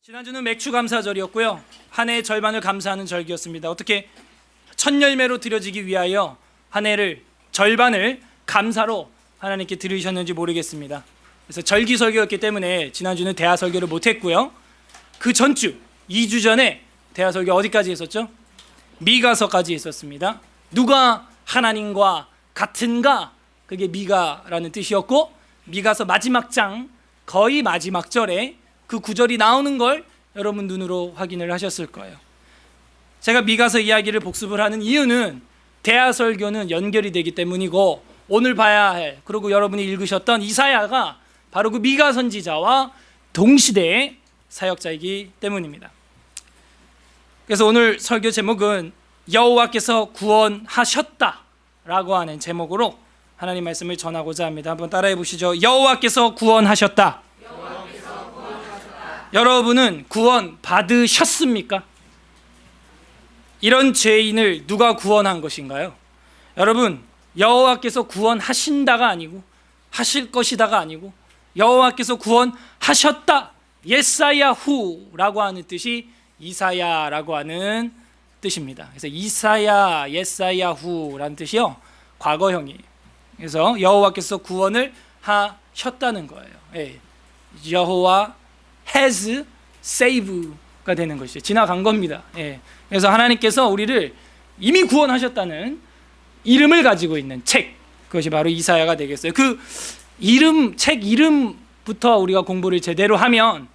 지난주는 맥주 감사절이었고요. 한 해의 절반을 감사하는 절기였습니다. 어떻게 첫 열매로 드려지기 위하여 한 해를 절반을 감사로 하나님께 드리셨는지 모르겠습니다. 그래서 절기 설교였기 때문에 지난주는 대하 설교를 못했고요. 그 전주 2주 전에 대하 설교 어디까지 했었죠? 미가서까지 했었습니다. 누가 하나님과 같은가? 그게 미가라는 뜻이었고, 미가서 마지막 장 거의 마지막 절에 그 구절이 나오는 걸 여러분 눈으로 확인을 하셨을 거예요. 제가 미가서 이야기를 복습을 하는 이유는 대하 설교는 연결이 되기 때문이고, 오늘 봐야 할, 그리고 여러분이 읽으셨던 이사야가 바로 그 미가 선지자와 동시대의 사역자이기 때문입니다. 그래서 오늘 설교 제목은 여호와께서 구원하셨다라고 하는 제목으로 하나님 말씀을 전하고자 합니다. 한번 따라해 보시죠. 여호와께서 구원하셨다. 여러분은 구원 받으셨습니까? 이런 죄인을 누가 구원한 것인가요? 여러분, 여호와께서 구원하신다가 아니고 하실 것이다가 아니고 여호와께서 구원하셨다, 예사야후라고 하는 뜻이 이사야라고 하는 뜻입니다. 그래서 이사야, 예사야후라는 뜻이요, 과거형이에요. 그래서 여호와께서 구원을 하셨다는 거예요. 예. 여호와 has save가 되는 것이죠. 지나간 겁니다. 예. 그래서 하나님께서 우리를 이미 구원하셨다는 이름을 가지고 있는 책, 그것이 바로 이사야가 되겠어요. 그 이름, 책 이름부터 우리가 공부를 제대로 하면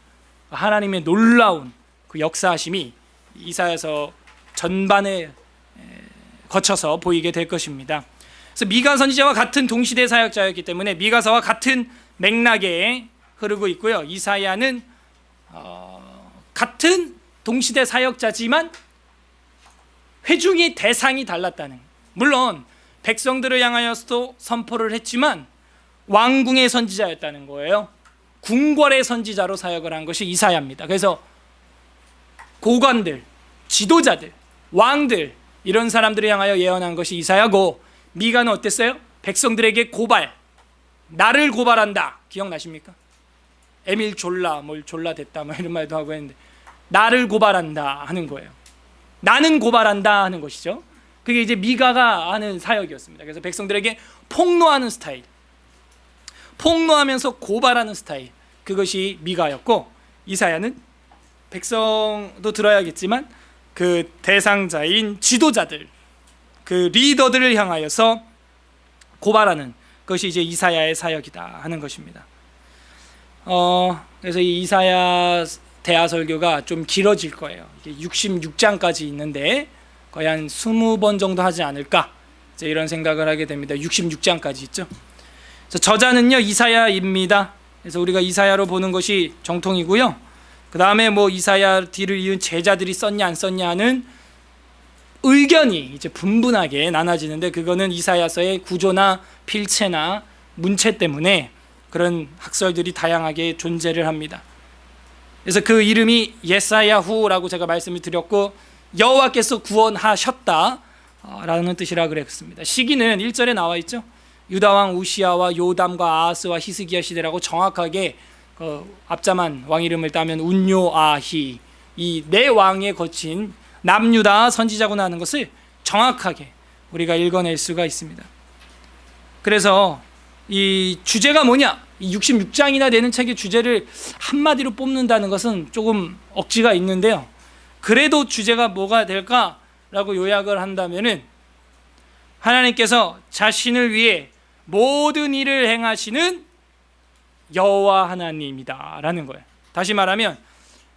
하나님의 놀라운 그 역사하심이 이사야서 전반에 거쳐서 보이게 될 것입니다. 그래서 미가 선지자와 같은 동시대 사역자였기 때문에 미가서와 같은 맥락에 흐르고 있고요. 이사야는 같은 동시대 사역자지만 회중의 대상이 달랐다는, 물론 백성들을 향하여서도 선포를 했지만 왕궁의 선지자였다는 거예요. 궁궐의 선지자로 사역을 한 것이 이사야입니다. 그래서 고관들, 지도자들, 왕들, 이런 사람들을 향하여 예언한 것이 이사야고, 미가는 어땠어요? 백성들에게 고발, 나를 고발한다. 기억나십니까? 에밀 졸라, 뭘 졸라 됐다, 뭐 이런 말도 하고 했는데, 나를 고발한다 하는 거예요. 나는 고발한다 하는 것이죠. 그게 이제 미가가 하는 사역이었습니다. 그래서 백성들에게 폭로하는 스타일, 폭로하면서 고발하는 스타일, 그것이 미가였고, 이사야는 백성도 들어야겠지만 그 대상자인 지도자들, 그 리더들을 향하여서 고발하는 것이 이제 이사야의 사역이다 하는 것입니다. 그래서 이 이사야 대하 설교가 좀 길어질 거예요. 이게 66장까지 있는데 거의 한 20번 정도 하지 않을까, 이제 이런 생각을 하게 됩니다. 66장까지 있죠. 그래서 저자는요, 이사야입니다. 그래서 우리가 이사야로 보는 것이 정통이고요. 그 다음에 뭐 이사야 뒤를 이은 제자들이 썼냐 안 썼냐 하는 의견이 이제 분분하게 나눠지는데, 그거는 이사야서의 구조나 필체나 문체 때문에 그런 학설들이 다양하게 존재를 합니다. 그래서 그 이름이 예사야후라고 제가 말씀을 드렸고, 여호와께서 구원하셨다라는 뜻이라 그랬습니다. 시기는 1절에 나와 있죠. 유다왕 우시야와 요담과 아하스와 히스기야 시대라고 정확하게 앞자만 왕 이름을 따면 운요아히, 이 네 왕에 거친 남유다 선지자구나 하는 것을 정확하게 우리가 읽어낼 수가 있습니다. 그래서 이 주제가 뭐냐, 이 66장이나 되는 책의 주제를 한마디로 뽑는다는 것은 조금 억지가 있는데요. 그래도 주제가 뭐가 될까라고 요약을 한다면은, 하나님께서 자신을 위해 모든 일을 행하시는 여호와 하나님이다라는 거예요. 다시 말하면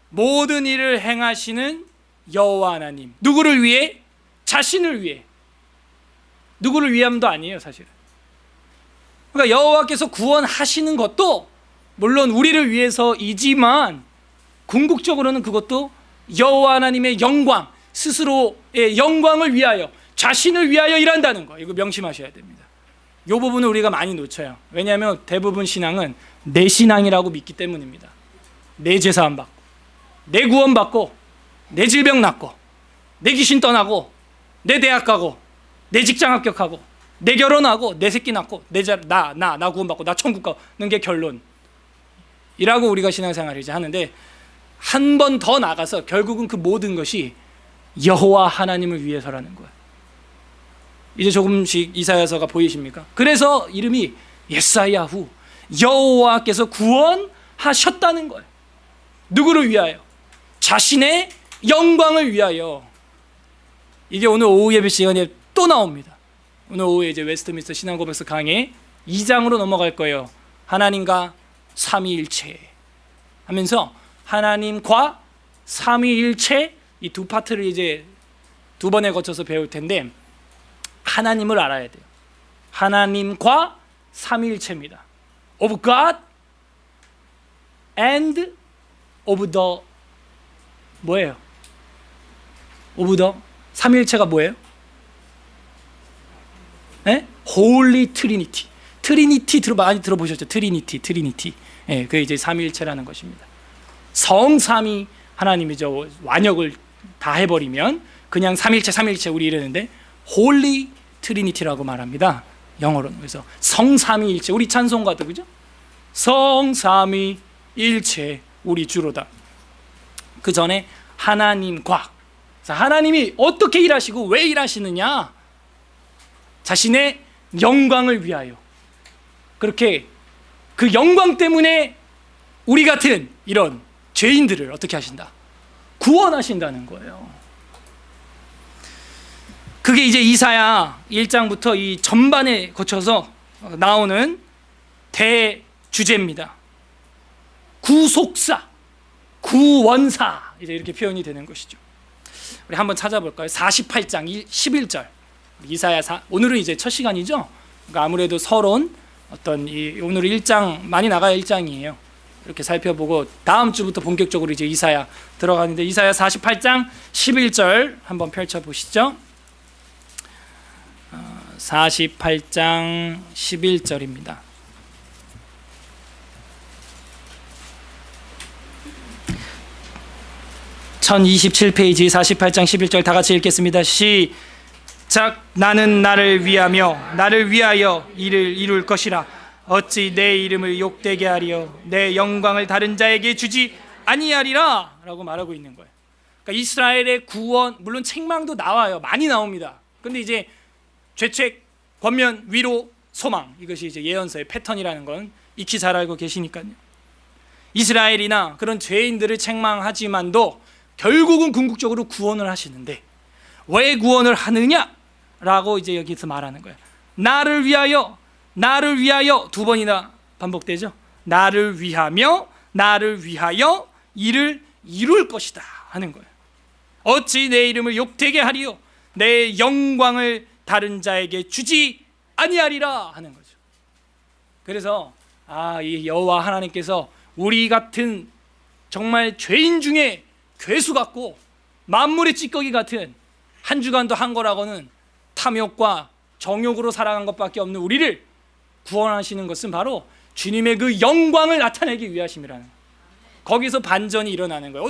모든 일을 행하시는 여호와 하나님. 누구를 위해? 자신을 위해. 누구를 위함도 아니에요, 사실은. 그러니까 여호와께서 구원하시는 것도 물론 우리를 위해서이지만 궁극적으로는 그것도 여호와 하나님의 영광, 스스로의 영광을 위하여, 자신을 위하여 일한다는 거, 이거 명심하셔야 됩니다. 이 부분을 우리가 많이 놓쳐요. 왜냐하면 대부분 신앙은 내 신앙이라고 믿기 때문입니다. 내 죄사함 받고, 내 구원 받고, 내 질병 낫고, 내 귀신 떠나고, 내 대학 가고, 내 직장 합격하고, 내 결혼하고, 내 새끼 낳고, 나 구원 받고, 나 천국 가는 게 결론이라고 우리가 신앙생활을 이제 하는데, 한 번 더 나가서 결국은 그 모든 것이 여호와 하나님을 위해서라는 거예요. 이제 조금씩 이사야서가 보이십니까? 그래서 이름이 예사야후, 여호와께서 구원하셨다는 거예요. 누구를 위하여? 자신의 영광을 위하여. 이게 오늘 오후 예배 시간에 또 나옵니다. 오늘 오후에 이제 웨스트민스터 신앙고백서 강의 2장으로 넘어갈 거예요. 하나님과 삼위일체 하면서 하나님과 삼위일체 이 두 파트를 이제 두 번에 거쳐서 배울 텐데, 하나님을 알아야 돼요. 하나님과 삼위일체입니다. Of God and of the 뭐예요? Of the 삼위일체가 뭐예요? 네? Holy Trinity. 트리니티 많이 들어보셨죠? 트리니티. 예, 그게 이제 삼위일체라는 것입니다. 성삼위 하나님이죠. 완역을 다 해버리면 그냥 삼일체 우리 이러는데 홀리 트리니티라고 말합니다. 영어로는. 그래서 성삼위일체, 우리 찬송가도 그죠? 성삼위일체 우리 주로다. 그 전에 하나님과, 하나님이 어떻게 일하시고 왜 일하시느냐? 자신의 영광을 위하여. 그렇게 그 영광 때문에 우리 같은 이런 죄인들을 어떻게 하신다? 구원하신다는 거예요. 그게 이제 이사야 1장부터 이 전반에 거쳐서 나오는 대주제입니다. 구속사, 구원사, 이제 이렇게 표현이 되는 것이죠. 우리 한번 찾아볼까요? 48장 11절. 이사야 오늘은 이제 첫 시간이죠. 그러니까 아무래도 서론 어떤 오늘 1장 많이 나가야 1장이에요. 이렇게 살펴보고 다음 주부터 본격적으로 이제 이사야 들어가는데, 이사야 48장 11절 한번 펼쳐 보시죠. 48장 11절입니다. (1027페이지) 48장 11절 다 같이 읽겠습니다. 시작. 나는 나를 위하여 이를 이룰 것이라. 어찌 내 이름을 욕되게 하리요, 내 영광을 다른 자에게 주지 아니하리라 라고 말하고 있는 거예요. 그러니까 이스라엘의 구원, 물론 책망도 나와요. 많이 나옵니다. 근데 이제 죄책, 권면, 위로, 소망, 이것이 이제 예언서의 패턴이라는 건 익히 잘 알고 계시니까요. 이스라엘이나 그런 죄인들을 책망하지만도 결국은 궁극적으로 구원을 하시는데, 왜 구원을 하느냐라고 이제 여기서 말하는 거예요. 나를 위하여 두 번이나 반복되죠. 나를 위하여 이를 이룰 것이다 하는 거예요. 어찌 내 이름을 욕되게 하리요, 내 영광을 다른 자에게 주지 아니하리라 하는 거죠. 그래서 이 여호와 하나님께서 우리 같은 정말 죄인 중에 괴수 같고 만물의 찌꺼기 같은, 한 주간도 한 거라고는 탐욕과 정욕으로 살아간 것밖에 없는 우리를 구원하시는 것은 바로 주님의 그 영광을 나타내기 위하심이라는 거예요. 거기서 반전이 일어나는 거예요.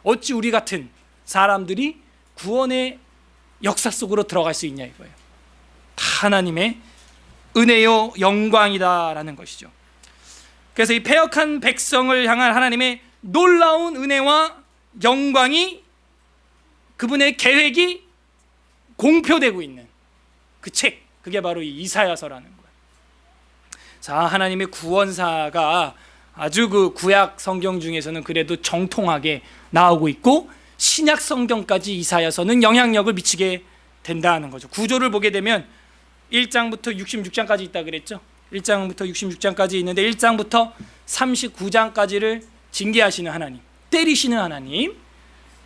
어찌 우리 같은 사람들이 구원의 역사 속으로 들어갈 수 있냐 이거예요. 다 하나님의 은혜요 영광이다라는 것이죠. 그래서 이 패역한 백성을 향한 하나님의 놀라운 은혜와 영광이, 그분의 계획이 공표되고 있는 그 책, 그게 바로 이 이사야서라는 거예요. 자, 하나님의 구원사가 아주 그 구약 성경 중에서는 그래도 정통하게 나오고 있고, 신약 성경까지 이사야서는 영향력을 미치게 된다는 거죠. 구조를 보게 되면 1장부터 66장까지 있다 그랬죠. 1장부터 66장까지 있는데 1장부터 39장까지를 징계하시는 하나님, 때리시는 하나님,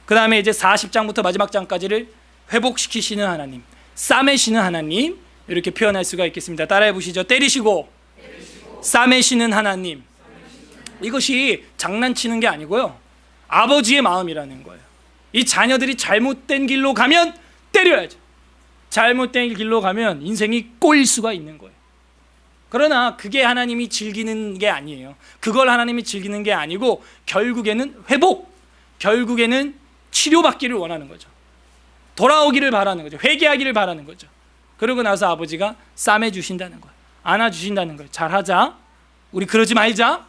그 다음에 이제 40장부터 마지막 장까지를 회복시키시는 하나님, 싸매시는 하나님, 이렇게 표현할 수가 있겠습니다. 따라해 보시죠. 때리시고 싸매시는 하나님. 이것이 장난치는 게 아니고요, 아버지의 마음이라는 거예요. 이 자녀들이 잘못된 길로 가면 때려야죠. 잘못된 길로 가면 인생이 꼬일 수가 있는 거예요. 그러나 그게 하나님이 즐기는 게 아니에요. 그걸 하나님이 즐기는 게 아니고 결국에는 회복, 결국에는 치료받기를 원하는 거죠. 돌아오기를 바라는 거죠. 회개하기를 바라는 거죠. 그러고 나서 아버지가 싸매주신다는 거예요. 안아주신다는 거예요. 잘하자, 우리 그러지 말자,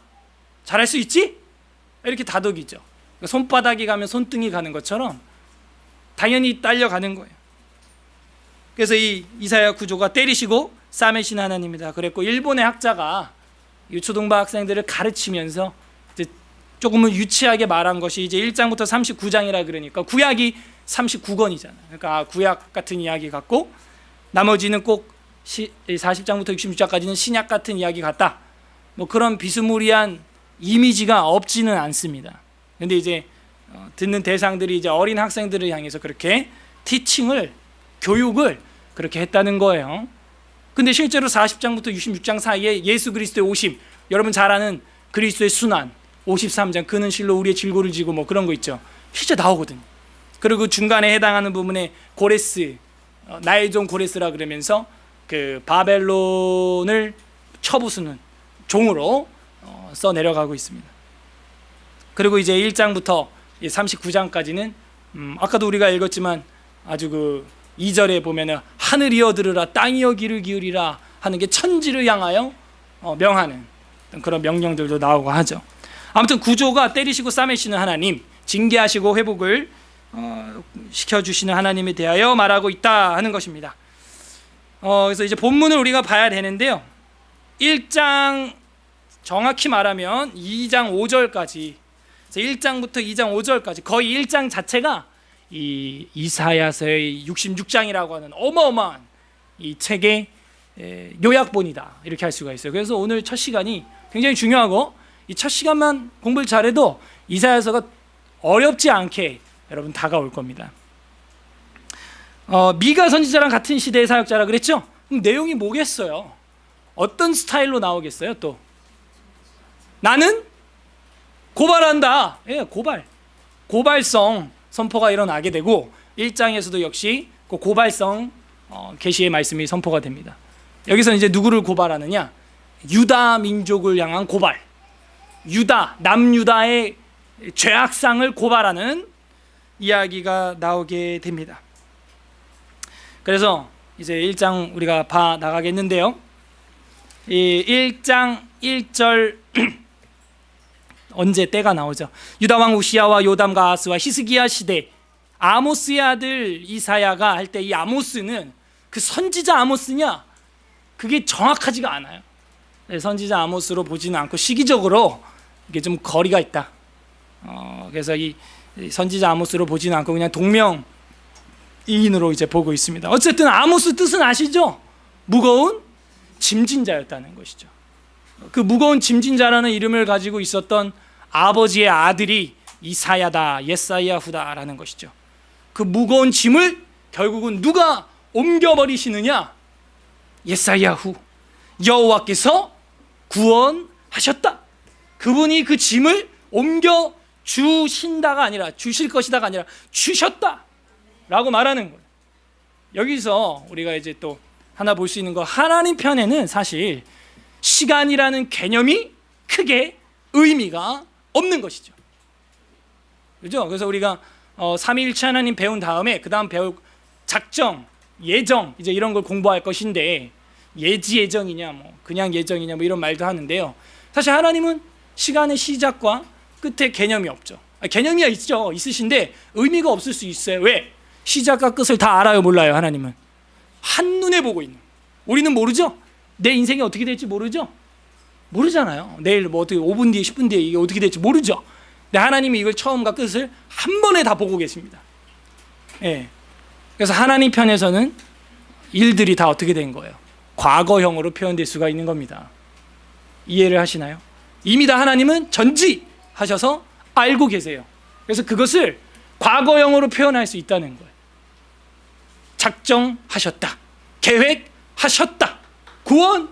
잘할 수 있지? 이렇게 다독이죠. 그러니까 손바닥이 가면 손등이 가는 것처럼 당연히 딸려가는 거예요. 그래서 이 이사야 구조가 때리시고 싸매신 하나님이다 그랬고, 일본의 학자가 이 초등부 학생들을 가르치면서 이제 조금은 유치하게 말한 것이 이제 1장부터 39장이라 그러니까 구약이 39권이잖아요. 그러니까 구약 같은 이야기 같고 나머지는 꼭 40장부터 66장까지는 신약 같은 이야기 같다. 뭐 그런 비스무리한 이미지가 없지는 않습니다. 근데 이제 듣는 대상들이 이제 어린 학생들을 향해서 그렇게 티칭을, 교육을 그렇게 했다는 거예요. 근데 실제로 40장부터 66장 사이에 예수 그리스도의 오심, 여러분 잘 아는 그리스도의 순환, 53장 그는 실로 우리의 질고를 지고 뭐 그런 거 있죠. 실제 나오거든요. 그리고 중간에 해당하는 부분에 고레스, 나의 종 고레스라 그러면서 그 바벨론을 쳐부수는 종으로 써 내려가고 있습니다. 그리고 이제 1장부터 39장까지는 아까도 우리가 읽었지만 아주 그 2절에 보면은 하늘이여 들으라 땅이여 귀를 기울이라 하는 게 천지를 향하여 명하는 그런 명령들도 나오고 하죠. 아무튼 구조가 때리시고 싸매시는 하나님, 징계하시고 회복을 시켜주시는 하나님에 대하여 말하고 있다 하는 것입니다. 그래서 이제 본문을 우리가 봐야 되는데요. 1장 정확히 말하면 2장 5절까지, 1장부터 2장 5절까지 거의 1장 자체가 이 이사야서의 66장이라고 하는 어마어마한 이 책의 요약본이다 이렇게 할 수가 있어요. 그래서 오늘 첫 시간이 굉장히 중요하고 이 첫 시간만 공부를 잘해도 이사야서가 어렵지 않게 여러분 다가올 겁니다. 미가 선지자랑 같은 시대의 사역자라 그랬죠? 그럼 내용이 뭐겠어요? 어떤 스타일로 나오겠어요? 또 나는 고발한다. 예, 고발성 선포가 일어나게 되고 1장에서도 역시 그 고발성 계시의 말씀이 선포가 됩니다. 여기서 이제 누구를 고발하느냐? 유다 민족을 향한 고발, 유다, 남유다의 죄악상을 고발하는 이야기가 나오게 됩니다. 그래서 이제 1장 우리가 봐 나가겠는데요. 이 1장 1절 언제 때가 나오죠. 유다 왕 우시야와 요담과 아스와 히스기야 시대 아모스의 아들 이사야가 할 때 이 아모스는 그 선지자 아모스냐? 그게 정확하지가 않아요. 선지자 아모스로 보지는 않고 시기적으로 이게 좀 거리가 있다. 그래서 이 선지자 아모스로 보지는 않고 그냥 동명이인으로 이제 보고 있습니다. 어쨌든 아모스 뜻은 아시죠? 무거운 짐진자였다는 것이죠. 그 무거운 짐진자라는 이름을 가지고 있었던 아버지의 아들이 이사야다, 예사야후다라는 것이죠. 그 무거운 짐을 결국은 누가 옮겨버리시느냐? 예사야후, 여호와께서 구원하셨다. 그분이 그 짐을 옮겨 주신다가 아니라 주실 것이다가 아니라 주셨다라고 말하는 거예요. 여기서 우리가 이제 또 하나 볼 수 있는 거, 하나님 편에는 사실 시간이라는 개념이 크게 의미가 없는 것이죠. 그렇죠? 그래서 우리가 삼위일체 하나님 배운 다음에 그 다음 배울 작정, 예정 이제 이런 걸 공부할 것인데 예지 예정이냐 뭐 그냥 예정이냐 뭐 이런 말도 하는데요. 사실 하나님은 시간의 시작과 끝에 개념이 없죠. 개념이 있죠. 있으신데 의미가 없을 수 있어요. 왜? 시작과 끝을 다 알아요, 몰라요? 하나님은 한눈에 보고 있는. 우리는 모르죠. 내 인생이 어떻게 될지 모르죠. 모르잖아요. 내일 뭐 어떻게 5분 뒤에 10분 뒤에 이게 어떻게 될지 모르죠. 근데 하나님이 이걸 처음과 끝을 한 번에 다 보고 계십니다. 예. 그래서 하나님 편에서는 일들이 다 어떻게 된 거예요? 과거형으로 표현될 수가 있는 겁니다. 이해를 하시나요? 이미 다 하나님은 전지하셔서 알고 계세요. 그래서 그것을 과거형으로 표현할 수 있다는 거예요. 작정하셨다, 계획하셨다, 구원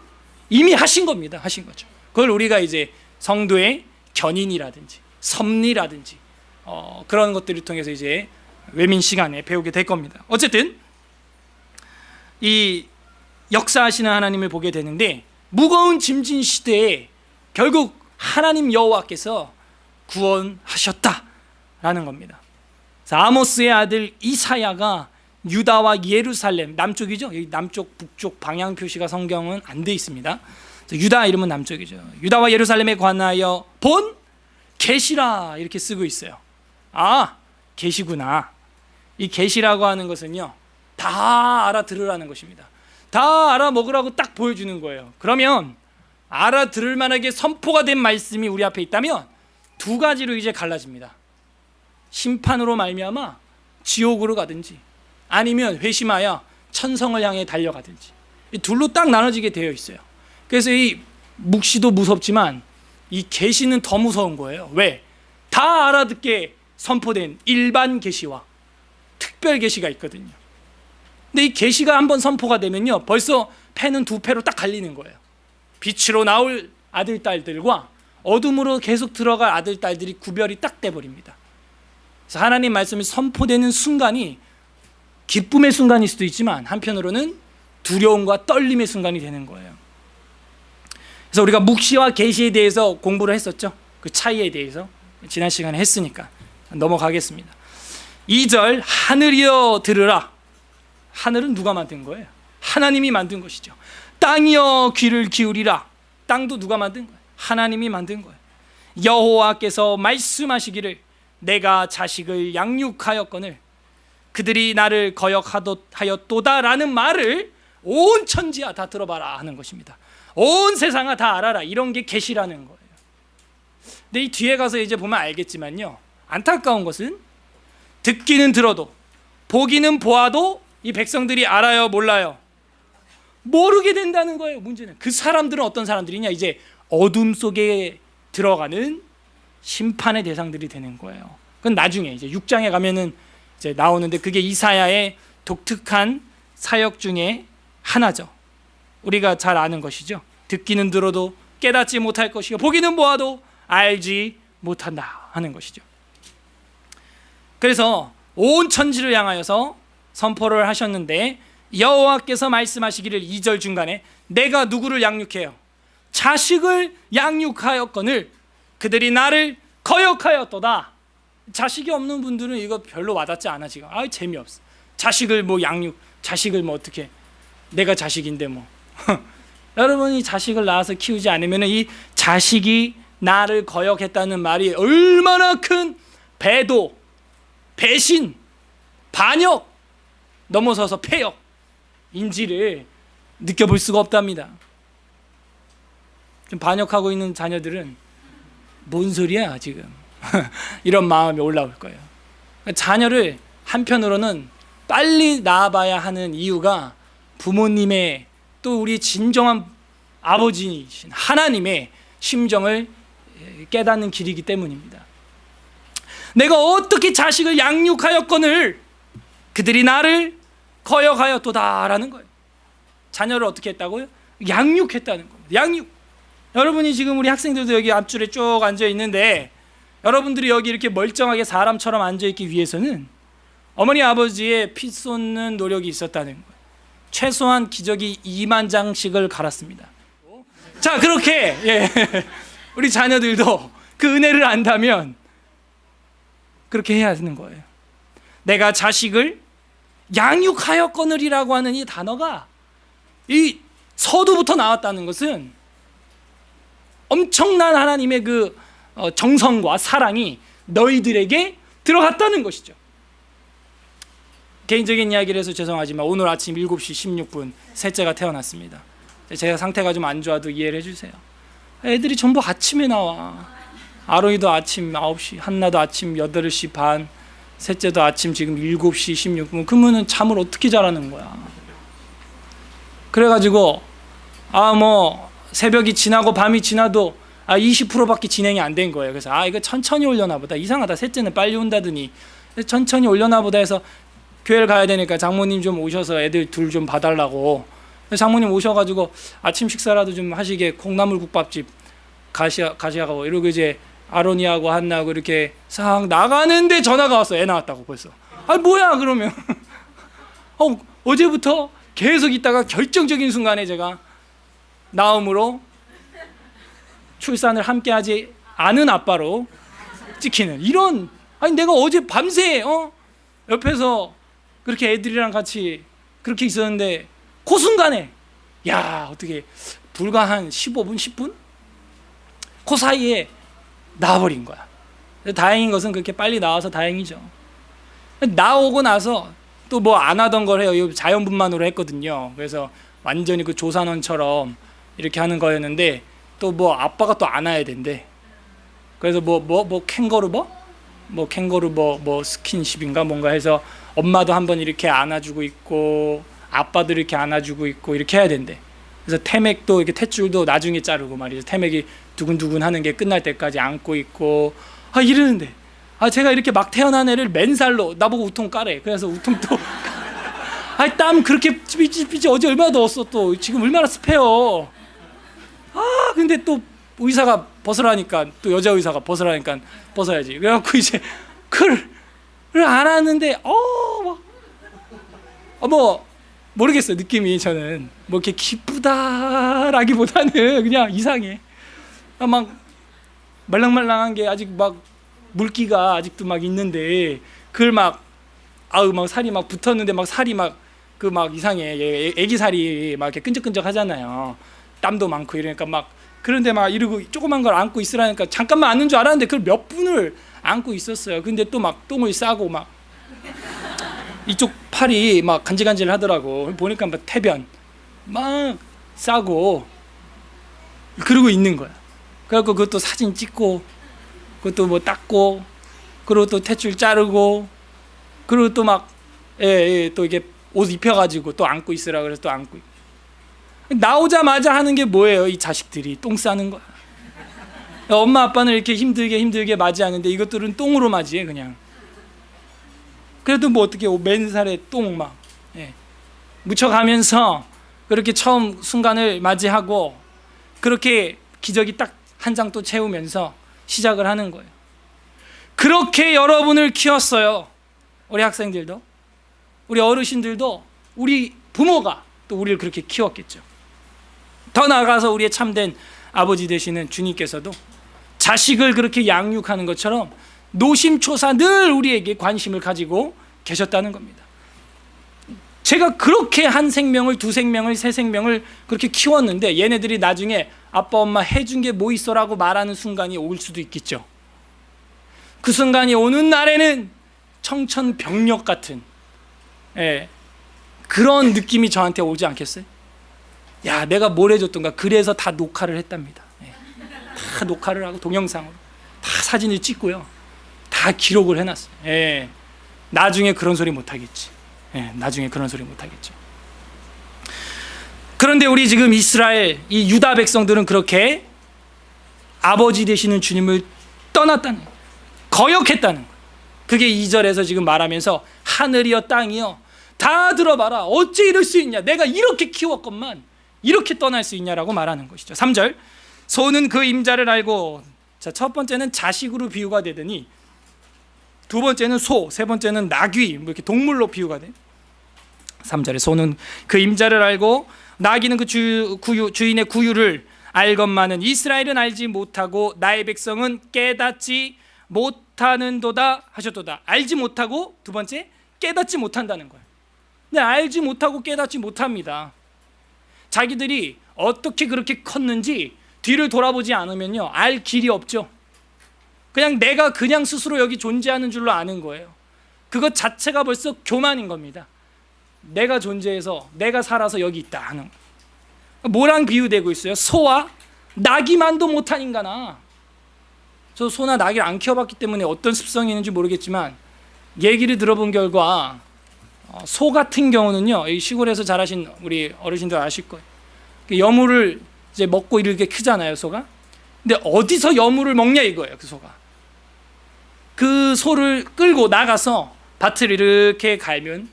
이미 하신 겁니다. 하신 거죠. 그걸 우리가 이제 성도의 견인이라든지 섭리라든지 그런 것들을 통해서 이제 외민 시간에 배우게 될 겁니다. 어쨌든 이 역사하시는 하나님을 보게 되는데 무거운 짐진 시대에 결국 하나님 여호와께서 구원하셨다라는 겁니다. 아모스의 아들 이사야가 유다와 예루살렘, 남쪽이죠. 여기 남쪽, 북쪽 방향 표시가 성경은 안 돼 있습니다. 유다 이름은 남쪽이죠. 유다와 예루살렘에 관하여 본 계시라 이렇게 쓰고 있어요. 아, 계시구나. 이 계시라고 하는 것은요, 다 알아들으라는 것입니다. 다 알아먹으라고 딱 보여주는 거예요. 그러면 알아들을 만하게 선포가 된 말씀이 우리 앞에 있다면 두 가지로 이제 갈라집니다. 심판으로 말미암아 지옥으로 가든지, 아니면 회심하여 천성을 향해 달려가든지, 이 둘로 딱 나눠지게 되어 있어요. 그래서 이 묵시도 무섭지만 이 계시는 더 무서운 거예요. 왜? 다 알아듣게 선포된 일반 계시와 특별 계시가 있거든요. 근데 이 계시가 한번 선포가 되면요, 벌써 패는 두 패로 딱 갈리는 거예요. 빛으로 나올 아들 딸들과 어둠으로 계속 들어갈 아들 딸들이 구별이 딱 돼버립니다. 그래서 하나님 말씀이 선포되는 순간이 기쁨의 순간일 수도 있지만 한편으로는 두려움과 떨림의 순간이 되는 거예요. 그래서 우리가 묵시와 계시에 대해서 공부를 했었죠. 그 차이에 대해서 지난 시간에 했으니까 넘어가겠습니다. 2절, 하늘이여 들으라. 하늘은 누가 만든 거예요? 하나님이 만든 것이죠. 땅이여 귀를 기울이라. 땅도 누가 만든 거예요? 하나님이 만든 거예요. 여호와께서 말씀하시기를 내가 자식을 양육하였거늘 그들이 나를 거역하였도다라는 말을 온 천지야 다 들어봐라 하는 것입니다. 온 세상아 다 알아라, 이런 게 계시라는 거예요. 근데 이 뒤에 가서 이제 보면 알겠지만요, 안타까운 것은 듣기는 들어도 보기는 보아도 이 백성들이 알아요, 몰라요? 모르게 된다는 거예요. 문제는 그 사람들은 어떤 사람들이냐, 이제 어둠 속에 들어가는 심판의 대상들이 되는 거예요. 그건 나중에 이제 6장에 가면은 이제 나오는데, 그게 이사야의 독특한 사역 중에 하나죠. 우리가 잘 아는 것이죠. 듣기는 들어도 깨닫지 못할 것이요 보기는 보아도 알지 못한다 하는 것이죠. 그래서 온 천지를 향하여서 선포를 하셨는데, 여호와께서 말씀하시기를 2절 중간에 내가 누구를 양육해요? 자식을 양육하였거늘 그들이 나를 거역하였도다. 자식이 없는 분들은 이거 별로 와닿지 않아. 지금 재미없어. 자식을 뭐 양육, 자식을 뭐 어떻게, 내가 자식인데 뭐 여러분이 자식을 낳아서 키우지 않으면 이 자식이 나를 거역했다는 말이 얼마나 큰 배도, 배신, 반역, 넘어서서 폐역인지를 느껴볼 수가 없답니다. 좀 반역하고 있는 자녀들은 뭔 소리야 지금 이런 마음이 올라올 거예요. 자녀를 한편으로는 빨리 낳아봐야 하는 이유가 부모님의, 또 우리 진정한 아버지이신 하나님의 심정을 깨닫는 길이기 때문입니다. 내가 어떻게 자식을 양육하였거늘 그들이 나를 거역하였도다라는 거예요. 자녀를 어떻게 했다고요? 양육했다는 겁니다. 양육. 여러분이 지금, 우리 학생들도 여기 앞줄에 쭉 앉아 있는데, 여러분들이 여기 이렇게 멀쩡하게 사람처럼 앉아 있기 위해서는 어머니 아버지의 피 쏟는 노력이 있었다는 거예요. 최소한 기저귀 2만 장씩을 갈았습니다. 자, 그렇게 우리 자녀들도 그 은혜를 안다면 그렇게 해야 하는 거예요. 내가 자식을 양육하였거늘이라고 하는 이 단어가 이 서두부터 나왔다는 것은 엄청난 하나님의 그 정성과 사랑이 너희들에게 들어갔다는 것이죠. 개인적인 이야기를 해서 죄송하지만 오늘 아침 7시 16분 셋째가 태어났습니다. 제가 상태가 좀 안 좋아도 이해를 해주세요. 애들이 전부 아침에 나와. 아론이도 아침 9시, 한나도 아침 8시 반, 셋째도 아침 지금 7시 16분. 그러면 잠을 어떻게 자라는 거야. 그래가지고 뭐 새벽이 지나고 밤이 지나도 20%밖에 진행이 안 된 거예요. 그래서 이거 천천히 올려나 보다. 이상하다. 셋째는 빨리 온다더니 천천히 올려나 보다 해서 교회를 가야 되니까 장모님 좀 오셔서 애들 둘 좀 봐달라고. 장모님 오셔가지고 아침 식사라도 좀 하시게 콩나물국밥집 가시라고 이러고 이제 아론이하고 한나하고 이렇게 싹 나가는데 전화가 왔어. 애 나왔다고 벌써. 뭐야 그러면. 어제부터 계속 있다가 결정적인 순간에 제가 나음으로 출산을 함께하지 않은 아빠로 찍히는 이런. 내가 어제 밤새 옆에서 그렇게 애들이랑 같이 그렇게 있었는데 그 순간에 어떻게 불과 한 15분 10분 그 사이에 나와버린 거야. 다행인 것은 그렇게 빨리 나와서 다행이죠. 나오고 나서 또 뭐 안 하던 걸 해요. 이거 자연분만으로 했거든요. 그래서 완전히 그 조산원처럼 이렇게 하는 거였는데 또 뭐 아빠가 또 안아야 된대. 그래서 뭐 캥거루 뭐 스킨십인가 뭔가 해서 엄마도 한번 이렇게 안아주고 있고 아빠도 이렇게 안아주고 있고 이렇게 해야 된대. 그래서 태맥도 이렇게 탯줄도 나중에 자르고 말이죠. 태맥이 두근두근 하는 게 끝날 때까지 안고 있고 이러는데 제가 이렇게 막 태어난 애를 맨살로 나보고 우통 까래. 그래서 우통도 땀 그렇게 삐삐삐 어제 얼마나 더웠어. 또 지금 얼마나 습해요. 근데 또 의사가 벗으라니까 또 여자 의사가 벗으라니까 벗어야지. 그래갖고 이제 그걸 안 하는데 뭐 모르겠어요. 느낌이 저는 뭐 이렇게 기쁘다라기보다는 그냥 이상해. 막 말랑말랑한 게 아직 막 물기가 아직도 막 있는데 그걸 막 살이 막 붙었는데 막 살이 막 이상해. 애기 살이 막 이렇게 끈적끈적 하잖아요. 땀도 많고 이러니까 막 그런데 막 이러고 조그만 걸 안고 있으라니까 잠깐만 앉는 줄 알았는데 그걸 몇 분을 안고 있었어요. 근데 또 막 똥을 싸고 막 이쪽 팔이 막 간질간질 하더라고. 보니까 막 태변 막 싸고 그러고 있는 거야. 그래갖고 그것도 사진 찍고 그것도 뭐 닦고 그리고 또 탯줄 자르고 그리고 또 막 또 이게 옷 입혀가지고 또 안고 있으라 그래서 또 안고 있고. 나오자마자 하는 게 뭐예요? 이 자식들이 똥 싸는 거야. 엄마 아빠는 이렇게 힘들게 맞이하는데 이것들은 똥으로 맞이해 그냥. 그래도 뭐 어떻게 맨살에 똥 막 묻혀가면서 그렇게 처음 순간을 맞이하고 그렇게 기저귀 딱 한 장 또 채우면서 시작을 하는 거예요. 그렇게 여러분을 키웠어요. 우리 학생들도 우리 어르신들도 우리 부모가 또 우리를 그렇게 키웠겠죠. 더 나아가서 우리의 참된 아버지 되시는 주님께서도 자식을 그렇게 양육하는 것처럼 노심초사 늘 우리에게 관심을 가지고 계셨다는 겁니다. 제가 그렇게 한 생명을, 두 생명을, 세 생명을 그렇게 키웠는데 얘네들이 나중에 아빠 엄마 해준 게 뭐 있어라고 말하는 순간이 올 수도 있겠죠. 그 순간이 오는 날에는 청천벽력 같은 그런 느낌이 저한테 오지 않겠어요? 야, 내가 뭘 해줬던가. 그래서 다 녹화를 했답니다. 다 녹화를 하고 동영상으로 다 사진을 찍고요. 다 기록을 해놨어요. 나중에 그런 소리 못하겠지. 나중에 그런 소리 못하겠죠. 그런데 우리 지금 이스라엘 이 유다 백성들은 그렇게 아버지 되시는 주님을 떠났다는 거예요. 거역했다는 거예요. 그게 2절에서 지금 말하면서 하늘이여 땅이여 다 들어봐라. 어찌 이럴 수 있냐. 내가 이렇게 키웠건만 이렇게 떠날 수 있냐라고 말하는 것이죠. 3절 소는 그 임자를 알고. 자, 첫 번째는 자식으로 비유가 되더니 두 번째는 소, 세 번째는 나귀, 뭐 이렇게 동물로 비유가 돼. 3절에 소는 그 임자를 알고 나귀는 그 주인의 구유를 알건만은 이스라엘은 알지 못하고 나의 백성은 깨닫지 못하는도다 하셨도다. 알지 못하고 두 번째 깨닫지 못한다는 거예요. 근데 알지 못하고 깨닫지 못합니다. 자기들이 어떻게 그렇게 컸는지 뒤를 돌아보지 않으면요 알 길이 없죠. 그냥 내가 그냥 스스로 여기 존재하는 줄로 아는 거예요. 그것 자체가 벌써 교만인 겁니다. 내가 존재해서 내가 살아서 여기 있다 하는 거예요. 뭐랑 비유되고 있어요? 소와 나귀만도 못한 인간아. 저 소나 나귀를 안 키워봤기 때문에 어떤 습성이 있는지 모르겠지만 얘기를 들어본 결과 소 같은 경우는요 이 시골에서 자라신 우리 어르신들 아실 거예요. 여물을 이제 먹고 이렇게 크잖아요 소가. 근데 어디서 여물을 먹냐 이거예요. 그 소가 그 소를 끌고 나가서 밭을 이렇게 갈면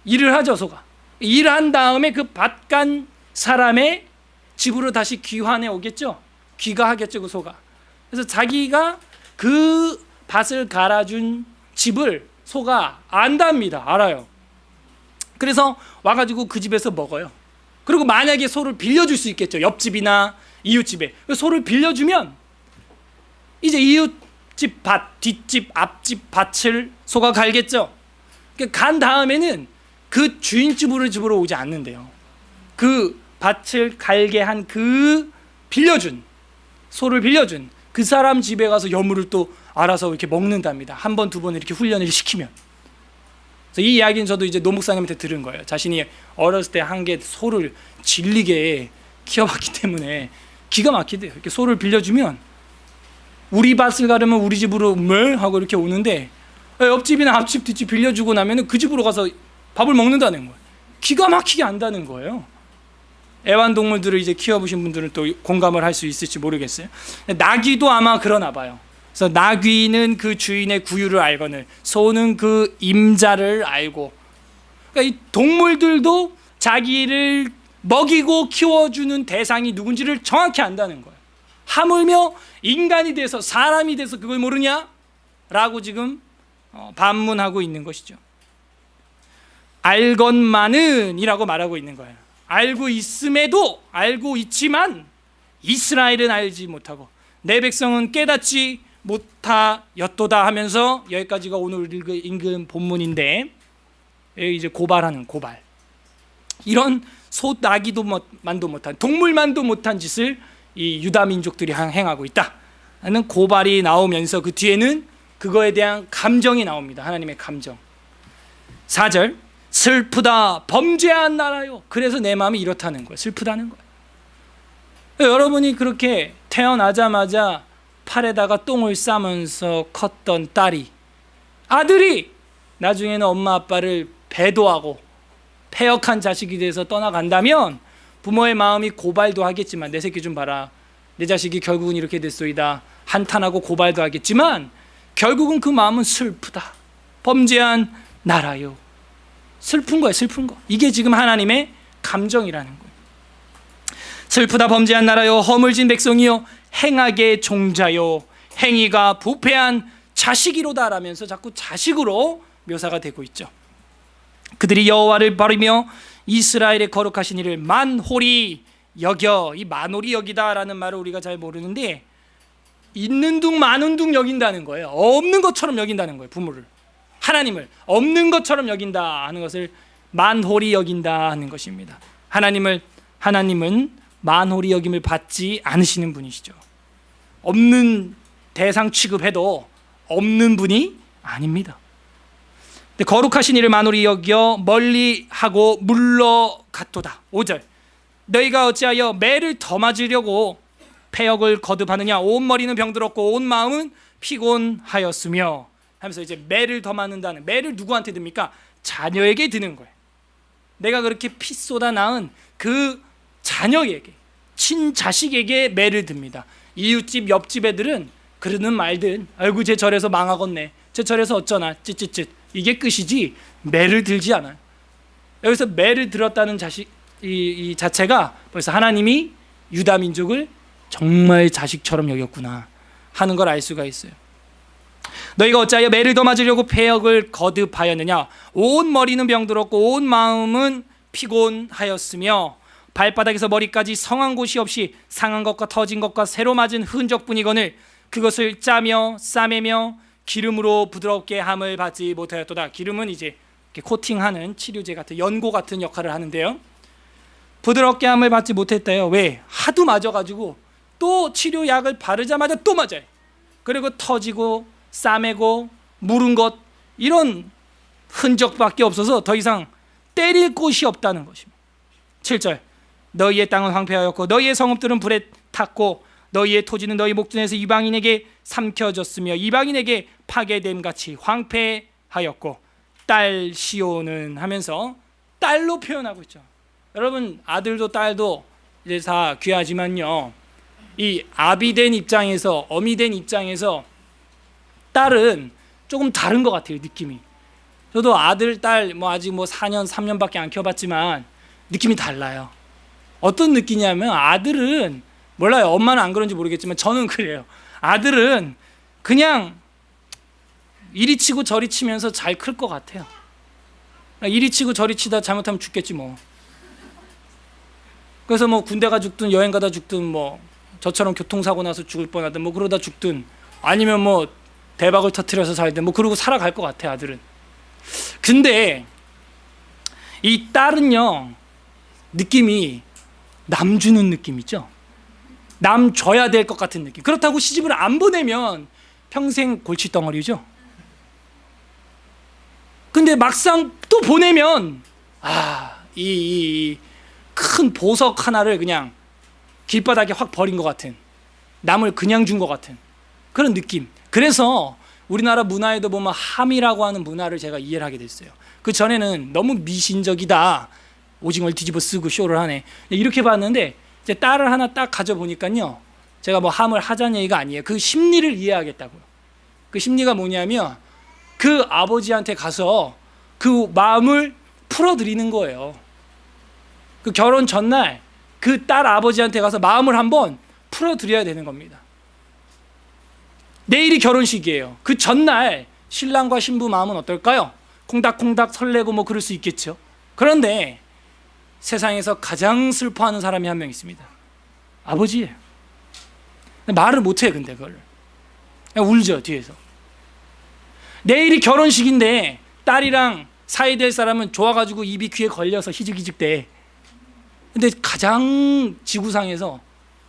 일을 하죠. 소가 일한 다음에 그 밭 간 사람의 집으로 다시 귀환해 오겠죠. 귀가하겠죠 그 소가. 그래서 자기가 그 밭을 갈아준 집을 소가 안답니다. 알아요. 그래서 와가지고 그 집에서 먹어요. 그리고 만약에 소를 빌려줄 수 있겠죠. 옆집이나 이웃집에 소를 빌려주면 이제 이웃집 밭, 뒷집, 앞집 밭을 소가 갈겠죠. 간 다음에는 그 주인집으로 집으로 오지 않는데요. 그 밭을 갈게 한 그 빌려준 소를 빌려준 그 사람 집에 가서 여물을 또 알아서 이렇게 먹는답니다. 한 번, 두 번 이렇게 훈련을 시키면. 그래서 이 이야기는 저도 이제 노목사님한테 들은 거예요. 자신이 어렸을 때 한 개 소를 질리게 키워봤기 때문에 기가 막히대요. 이렇게 소를 빌려주면 우리 밭을 가려면 우리 집으로 뭘 하고 이렇게 오는데 옆집이나 앞집 뒷집 빌려주고 나면 그 집으로 가서 밥을 먹는다는 거예요. 기가 막히게 안다는 거예요. 애완동물들을 이제 키워보신 분들은 또 공감을 할 수 있을지 모르겠어요. 나귀도 아마 그러나 봐요. 그래서 나귀는 그 주인의 구유를 알거늘 소는 그 임자를 알고, 그러니까 이 동물들도 자기를 먹이고 키워주는 대상이 누군지를 정확히 안다는 거예요. 하물며 인간이 돼서 사람이 돼서 그걸 모르냐? 라고 지금 반문하고 있는 것이죠. 알건만은 이라고 말하고 있는 거예요. 알고 있음에도 알고 있지만 이스라엘은 알지 못하고 내 백성은 깨닫지 못하였도다 하면서, 여기까지가 오늘 읽은 본문인데, 이제 고발하는 고발. 이런 소 나기도 만도 못한, 동물만도 못한 짓을 이 유다 민족들이 행하고 있다 하는 고발이 나오면서 그 뒤에는 그거에 대한 감정이 나옵니다. 하나님의 감정. 4절, 슬프다 범죄한 나라요. 그래서 내 마음이 이렇다는 거예요. 슬프다는 거예요. 여러분이 그렇게 태어나자마자 팔에다가 똥을 싸면서 컸던 딸이, 아들이 나중에는 엄마 아빠를 배도하고 패역한 자식이 돼서 떠나간다면 부모의 마음이 고발도 하겠지만, 내 새끼 좀 봐라, 내 자식이 결국은 이렇게 됐소이다 한탄하고 고발도 하겠지만, 결국은 그 마음은 슬프다 범죄한 나라요. 슬픈 거예요. 슬픈 거. 이게 지금 하나님의 감정이라는 거예요. 슬프다 범죄한 나라요, 허물진 백성이요, 행악의 종자요, 행위가 부패한 자식이로다 라면서 자꾸 자식으로 묘사가 되고 있죠. 그들이 여호와를 버리며 이스라엘의 거룩하신 이를 만홀히 여겨. 이 만홀히 여기다라는 말을 우리가 잘 모르는데, 있는 둥 많은 둥 여긴다는 거예요. 없는 것처럼 여긴다는 거예요. 부모를, 하나님을 없는 것처럼 여긴다 하는 것을 만홀히 여긴다 하는 것입니다. 하나님은 만홀히 여김을 받지 않으시는 분이시죠. 없는 대상 취급해도 없는 분이 아닙니다. 거룩하신 이를 만홀히 여겨 멀리하고 물러갔도다. 5절, 너희가 어찌하여 매를 더 맞으려고 패역을 거듭하느냐? 온 머리는 병들었고 온 마음은 피곤하였으며 하면서 이제 매를 더 맞는다는, 매를 누구한테 듭니까? 자녀에게 드는 거예요. 내가 그렇게 피 쏟아 낳은 그 자녀에게, 친자식에게 매를 듭니다. 이웃집 옆집 애들은 그러는 말든 아이고 쟤 저래서 망하겠네, 쟤 저래서 어쩌나 찌찌찌, 이게 끝이지 매를 들지 않아요. 여기서 매를 들었다는 이 자체가 벌써 하나님이 유다 민족을 정말 자식처럼 여겼구나 하는 걸 알 수가 있어요. 너희가 어찌하여 매를 더 맞으려고 패역을 거듭하였느냐? 온 머리는 병들었고 온 마음은 피곤하였으며 발바닥에서 머리까지 성한 곳이 없이 상한 것과 터진 것과 새로 맞은 흔적뿐이거늘 그것을 짜며 싸매며 기름으로 부드럽게 함을 받지 못하였도다. 기름은 이제 이렇게 코팅하는 치료제 같은, 연고 같은 역할을 하는데요. 부드럽게 함을 받지 못했대요. 왜? 하도 맞아가지고 또 치료약을 바르자마자 또 맞아요. 그리고 터지고 싸매고 무른 것, 이런 흔적밖에 없어서 더 이상 때릴 곳이 없다는 것입니다. 7절, 너희의 땅은 황폐하였고 너희의 성읍들은 불에 탔고 너희의 토지는 너희 목전에서 이방인에게 삼켜졌으며 이방인에게 파괴됨같이 황폐하였고 딸 시온은 하면서 딸로 표현하고 있죠. 여러분, 아들도 딸도 이제 다 귀하지만요, 이 아비 된 입장에서, 어미 된 입장에서 딸은 조금 다른 것 같아요. 느낌이. 저도 아들, 딸 아직 4년, 3년밖에 안 키워봤지만 느낌이 달라요. 어떤 느낌이냐면, 아들은 몰라요. 엄마는 안 그런지 모르겠지만 저는 그래요. 아들은 그냥 이리 치고 저리 치면서 잘 클 것 같아요. 이리 치고 저리 치다 잘못하면 죽겠지 뭐. 그래서 군대 가 죽든 여행 가다 죽든 저처럼 교통사고 나서 죽을 뻔하든 그러다 죽든, 아니면 대박을 터뜨려서 살든 그러고 살아갈 것 같아, 아들은. 근데 이 딸은요, 느낌이 남 주는 느낌 있죠? 남 줘야 될 것 같은 느낌. 그렇다고 시집을 안 보내면 평생 골칫덩어리죠. 근데 막상 또 보내면 이 큰 보석 하나를 그냥 길바닥에 확 버린 것 같은, 남을 그냥 준 것 같은 그런 느낌. 그래서 우리나라 문화에도 보면 함이라고 하는 문화를 제가 이해를 하게 됐어요. 그 전에는 너무 미신적이다, 오징어를 뒤집어 쓰고 쇼를 하네, 이렇게 봤는데 이제 딸을 하나 딱 가져보니까요, 제가 뭐 함을 하자는 얘기가 아니에요. 그 심리를 이해하겠다고요. 그 심리가 뭐냐면 그 아버지한테 가서 그 마음을 풀어드리는 거예요. 그 결혼 전날 그 딸 아버지한테 가서 마음을 한번 풀어드려야 되는 겁니다. 내일이 결혼식이에요. 그 전날 신랑과 신부 마음은 어떨까요? 콩닥콩닥 설레고 뭐 그럴 수 있겠죠. 그런데 세상에서 가장 슬퍼하는 사람이 한 명 있습니다. 아버지예요. 말을 못해요. 근데 그걸 그냥 울죠, 뒤에서. 내일이 결혼식인데 딸이랑 사이 될 사람은 좋아가지고 입이 귀에 걸려서 희죽희죽대. 근데 가장 지구상에서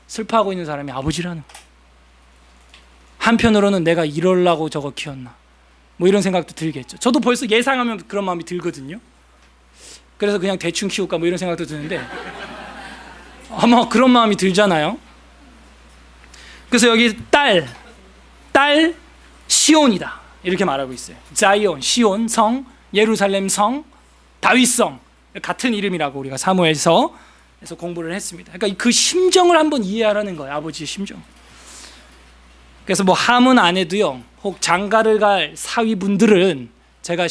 슬퍼하고 있는 사람이 아버지라는 거예요. 한편으로는 내가 이러려고 저거 키웠나, 뭐 이런 생각도 들겠죠. 저도 벌써 예상하면 그런 마음이 들거든요. 그래서 그냥 대충 키울까 뭐 이런 생각도 드는데 아마 그런 마음이 들잖아요. 그래서 여기 딸 시온이다 이렇게 말하고 있어요. 자이온, 시온, 성, 예루살렘 성, 다윗성, 같은 이름이라고 우리가 사무엘서에서 공부를 했습니다. 그러니까 그 심정을 한번 이해하라는 거예요. 아버지의 심정. 그래서 뭐 함은 안 해도요, 혹 장가를 갈 사위분들은 제가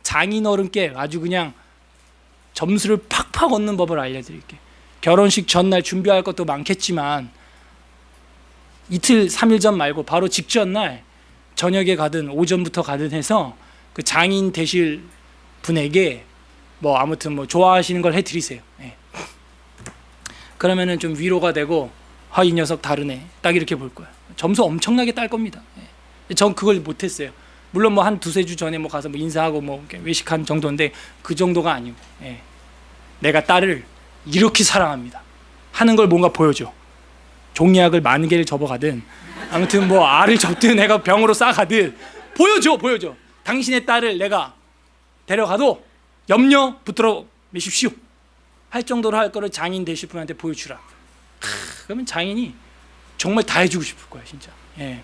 장인어른께 아주 그냥 점수를 팍팍 얻는 법을 알려드릴게요. 결혼식 전날 준비할 것도 많겠지만 이틀 3일 전 말고 바로 직전 날 저녁에 가든 오전부터 가든 해서 그 장인 되실 분에게 뭐 아무튼 뭐 좋아하시는 걸 해드리세요. 네. 그러면은 좀 위로가 되고 이 녀석 다르네, 딱 이렇게 볼 거야. 점수 엄청나게 딸 겁니다. 네. 전 그걸 못했어요. 물론 뭐 한 두세 주 전에 뭐 가서 뭐 인사하고 뭐 외식한 정도인데 그 정도가 아니고, 네. 내가 딸을 이렇게 사랑합니다 하는 걸 뭔가 보여줘. 종이약을 만 개를 접어가든 아무튼 뭐 알을 접든 내가 병으로 싸가든 보여줘. 당신의 딸을 내가 데려가도 염려 붙들어 매십시오 할 정도로 할 거를 장인 되실 분한테 보여주라. 그러면 장인이 정말 다 해주고 싶을 거예요, 진짜. 예.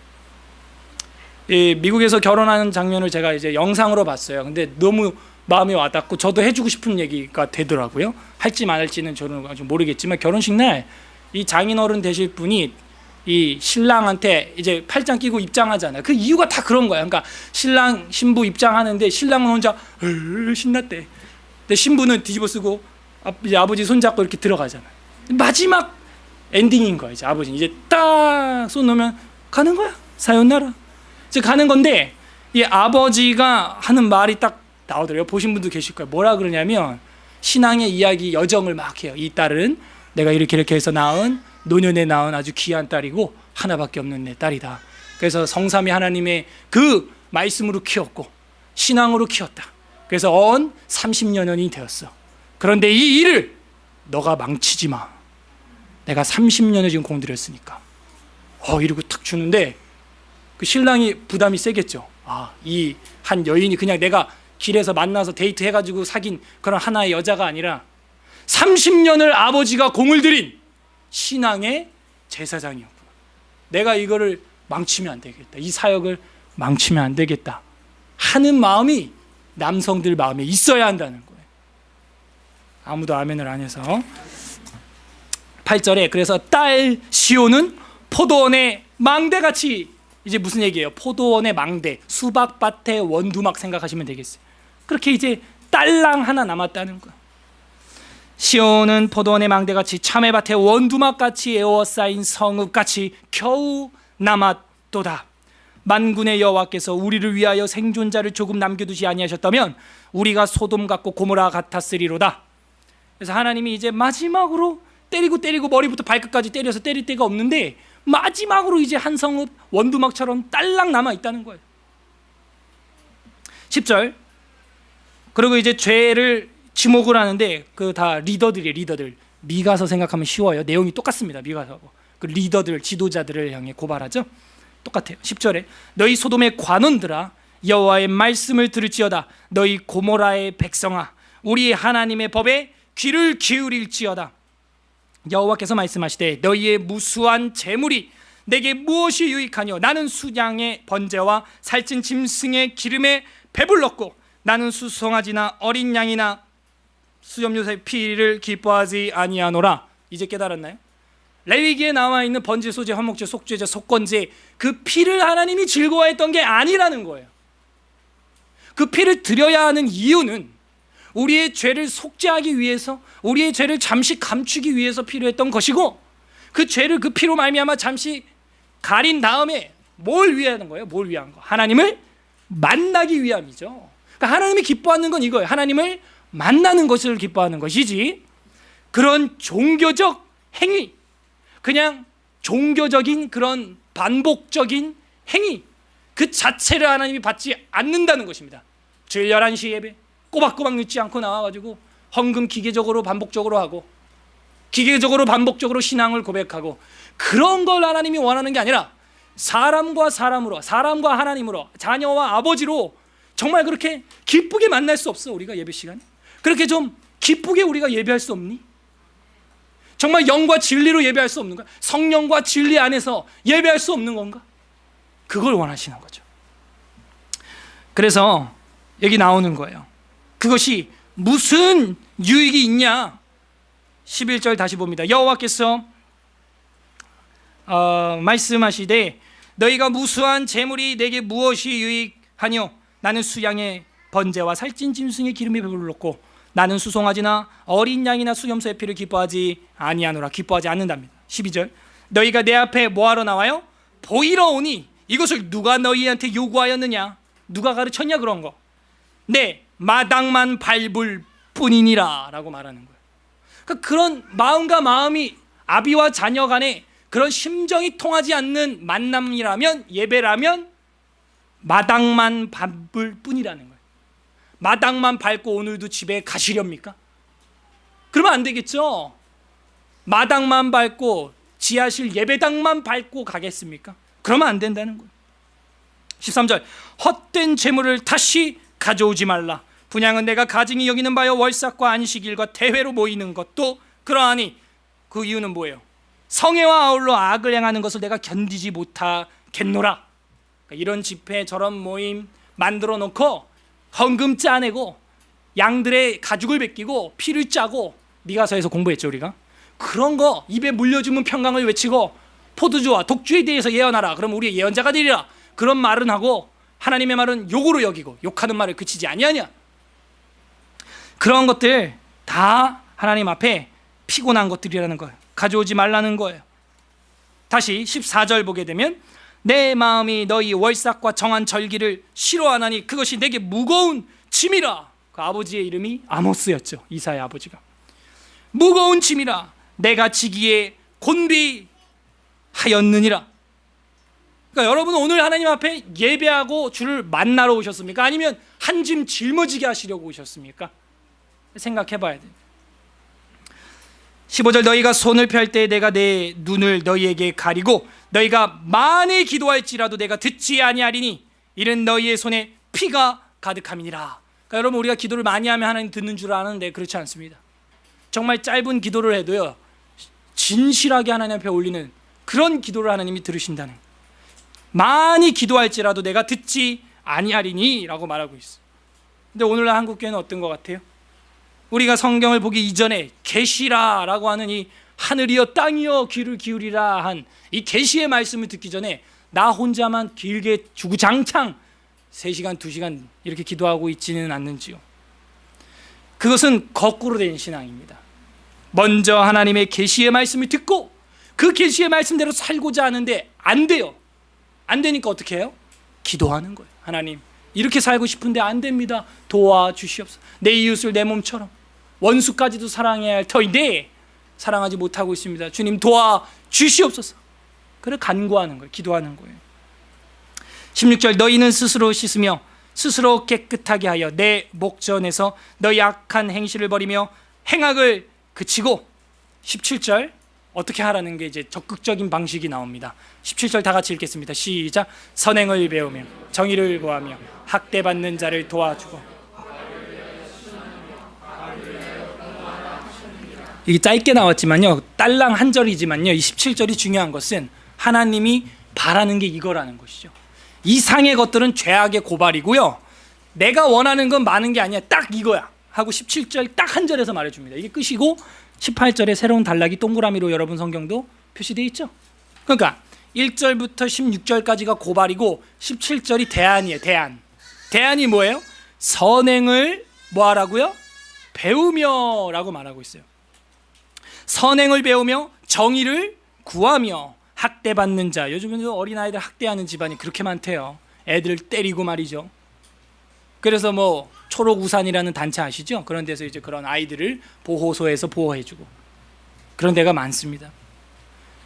이 미국에서 결혼하는 장면을 제가 이제 영상으로 봤어요. 근데 너무 마음이 와닿고 저도 해주고 싶은 얘기가 되더라고요. 할지 말할지는 저는 아직 모르겠지만 결혼식 날 이 장인어른 되실 분이 이 신랑한테 이제 팔짱 끼고 입장하잖아요. 그 이유가 다 그런 거야. 그러니까 신랑 신부 입장하는데 신랑은 혼자 신났대. 근데 신부는 뒤집어 쓰고 이제 아버지 손잡고 이렇게 들어가잖아요. 마지막 엔딩인 거야. 이제 아버지 이제 딱 손 놓으면 가는 거야. 사요나라. 이제 가는 건데 이 아버지가 하는 말이 딱 나오더라고요. 보신 분도 계실 거예요. 뭐라 그러냐면 신앙의 이야기 여정을 막 해요. 이 딸은 내가 이렇게 해서 낳은 노년에 낳은 아주 귀한 딸이고 하나밖에 없는 내 딸이다. 그래서 성삼위 하나님의 그 말씀으로 키웠고 신앙으로 키웠다. 그래서 30여 년이 되었어. 그런데 이 일을 너가 망치지 마. 내가 30년을 지금 공들였으니까. 이러고 탁 주는데 그 신랑이 부담이 세겠죠. 이 한 여인이 그냥 내가 길에서 만나서 데이트 해가지고 사귄 그런 하나의 여자가 아니라 30년을 아버지가 공을 들인 신앙의 제사장이었구나. 내가 이거를 망치면 안 되겠다. 이 사역을 망치면 안 되겠다 하는 마음이 남성들 마음에 있어야 한다는 거예요. 아무도 아멘을 안 해서 8절에 그래서 딸 시온은 포도원의 망대같이, 이제 무슨 얘기예요? 포도원의 망대, 수박밭의 원두막 생각하시면 되겠어요. 그렇게 이제 딸랑 하나 남았다는 거예요. 시온은 포도원의 망대같이 참외밭의 원두막같이 에워싸인 성읍같이 겨우 남았도다. 만군의 여호와께서 우리를 위하여 생존자를 조금 남겨두지 아니하셨다면 우리가 소돔 같고 고모라 같았으리로다. 그래서 하나님이 이제 마지막으로 때리고 머리부터 발끝까지 때려서 때릴 데가 없는데 마지막으로 이제 한 성읍 원두막처럼 딸랑 남아있다는 거예요. 10절 그리고 이제 죄를 지목을 하는데 그 다 리더들이에요. 리더들. 미가서 생각하면 쉬워요. 내용이 똑같습니다. 미가서하고. 그 리더들, 지도자들을 향해 고발하죠. 똑같아요. 10절에 너희 소돔의 관원들아 여호와의 말씀을 들을지어다. 너희 고모라의 백성아 우리 하나님의 법에 귀를 기울일지어다. 여호와께서 말씀하시되 너희의 무수한 재물이 내게 무엇이 유익하뇨? 나는 수양의 번제와 살찐 짐승의 기름에 배불렀고 나는 수송아지나 어린 양이나 수염요새 피를 기뻐하지 아니하노라. 이제 깨달았나요? 레위기에 나와 있는 번제, 소제, 화목제, 속죄제, 속건제 그 피를 하나님이 즐거워했던 게 아니라는 거예요. 그 피를 드려야 하는 이유는 우리의 죄를 속죄하기 위해서, 우리의 죄를 잠시 감추기 위해서 필요했던 것이고, 그 죄를 그 피로 말미암아 잠시 가린 다음에 뭘 위하는 거예요? 뭘 위한 거? 하나님을 만나기 위함이죠. 그러니까 하나님이 기뻐하는 건 이거예요. 하나님을 만나는 것을 기뻐하는 것이지, 그런 종교적 행위, 그냥 종교적인 그런 반복적인 행위 그 자체를 하나님이 받지 않는다는 것입니다. 주일 11시 예배 꼬박꼬박 늦지 않고 나와가지고 헌금 기계적으로 반복적으로 하고, 기계적으로 반복적으로 신앙을 고백하고, 그런 걸 하나님이 원하는 게 아니라 사람과 사람으로, 사람과 하나님으로, 자녀와 아버지로 정말 그렇게 기쁘게 만날 수 없어? 우리가 예배 시간에 그렇게 좀 기쁘게 우리가 예배할 수 없니? 정말 영과 진리로 예배할 수 없는가? 성령과 진리 안에서 예배할 수 없는 건가? 그걸 원하시는 거죠. 그래서 여기 나오는 거예요. 그것이 무슨 유익이 있냐? 11절 다시 봅니다. 여호와께서 말씀하시되 너희가 무수한 재물이 내게 무엇이 유익하뇨? 나는 수양의 번제와 살찐 짐승의 기름에 배불렀고 나는 수송아지나 어린 양이나 수염소의 피를 기뻐하지 아니하노라. 기뻐하지 않는답니다. 12절 너희가 내 앞에 뭐하러 나와요? 보이러 오니 이것을 누가 너희한테 요구하였느냐? 누가 가르쳤냐 그런 거? 네, 마당만 밟을 뿐이니라 라고 말하는 거예요. 그러니까 그런 마음과 마음이, 아비와 자녀 간에 그런 심정이 통하지 않는 만남이라면, 예배라면 마당만 밟을 뿐이라는 거예요. 마당만 밟고 오늘도 집에 가시렵니까? 그러면 안 되겠죠. 마당만 밟고 지하실 예배당만 밟고 가겠습니까? 그러면 안 된다는 거예요. 13절 헛된 재물을 다시 가져오지 말라. 분향은 내가 가증히 여기는 바여 월삭과 안식일과 대회로 모이는 것도 그러하니, 그 이유는 뭐예요? 성회와 아울러 악을 행하는 것을 내가 견디지 못하겠노라. 그러니까 이런 집회, 저런 모임 만들어 놓고 헌금 짜내고 양들의 가죽을 벗기고 피를 짜고, 미가서에서 공부했죠 우리가. 그런 거 입에 물려주면 평강을 외치고 포도주와 독주에 대해서 예언하라. 그럼 우리의 예언자가 되리라. 그런 말은 하고 하나님의 말은 욕으로 여기고 욕하는 말을 그치지 아니하냐. 그런 것들 다 하나님 앞에 피곤한 것들이라는 거예요. 가져오지 말라는 거예요. 다시 14절 보게 되면 내 마음이 너희 월삭과 정한 절기를 싫어하나니 그것이 내게 무거운 짐이라. 그 아버지의 이름이 아모스였죠. 이사의 아버지가. 무거운 짐이라 내가 지기에 곤비하였느니라. 그러니까 여러분 오늘 하나님 앞에 예배하고 주를 만나러 오셨습니까? 아니면 한 짐 짊어지게 하시려고 오셨습니까? 생각해 봐야 돼요. 15절 너희가 손을 펼 때 내가 내 눈을 너희에게 가리고 너희가 많이 기도할지라도 내가 듣지 아니하리니 이는 너희의 손에 피가 가득함이니라. 그러니까 여러분 우리가 기도를 많이 하면 하나님 듣는 줄 아는데 그렇지 않습니다. 정말 짧은 기도를 해도요 진실하게 하나님 앞에 올리는 그런 기도를 하나님이 들으신다는, 많이 기도할지라도 내가 듣지 아니하리니 라고 말하고 있어. 근데 오늘날 한국교회는 어떤 것 같아요? 우리가 성경을 보기 이전에 계시라라고 하는 이 하늘이여 땅이여 귀를 기울이라 한 이 계시의 말씀을 듣기 전에 나 혼자만 길게 주구장창 3시간 2시간 이렇게 기도하고 있지는 않는지요. 그것은 거꾸로 된 신앙입니다. 먼저 하나님의 계시의 말씀을 듣고 그 계시의 말씀대로 살고자 하는데 안 돼요. 안 되니까 어떻게 해요? 기도하는 거예요. 하나님 이렇게 살고 싶은데 안 됩니다. 도와주시옵소서. 내 이웃을 내 몸처럼, 원수까지도 사랑해야 할 터인데 사랑하지 못하고 있습니다. 주님 도와주시옵소서. 그래 간구하는 거예요. 기도하는 거예요. 16절 너희는 스스로 씻으며 스스로 깨끗하게 하여 내 목전에서 너희 악한 행실을 버리며 행악을 그치고, 17절 어떻게 하라는 게 이제 적극적인 방식이 나옵니다. 17절 다 같이 읽겠습니다. 시작. 선행을 배우며 정의를 구하며 학대받는 자를 도와주고. 이게 짧게 나왔지만요, 딸랑 한 절이지만요, 이 17절이 중요한 것은 하나님이 바라는 게 이거라는 것이죠. 이상의 것들은 죄악의 고발이고요, 내가 원하는 건 많은 게 아니야, 딱 이거야 하고 17절 딱 한 절에서 말해줍니다. 이게 끝이고 18절에 새로운 단락이 동그라미로 여러분 성경도 표시되어 있죠. 그러니까 1절부터 16절까지가 고발이고 17절이 대안이에요. 대안이 뭐예요? 선행을 뭐 하라고요? 배우며 라고 말하고 있어요. 선행을 배우며 정의를 구하며 학대받는 자. 요즘은 어린아이들 학대하는 집안이 그렇게 많대요. 애들 때리고 말이죠. 그래서 뭐 초록우산이라는 단체 아시죠? 그런 데서 이제 그런 아이들을 보호소에서 보호해주고 그런 데가 많습니다.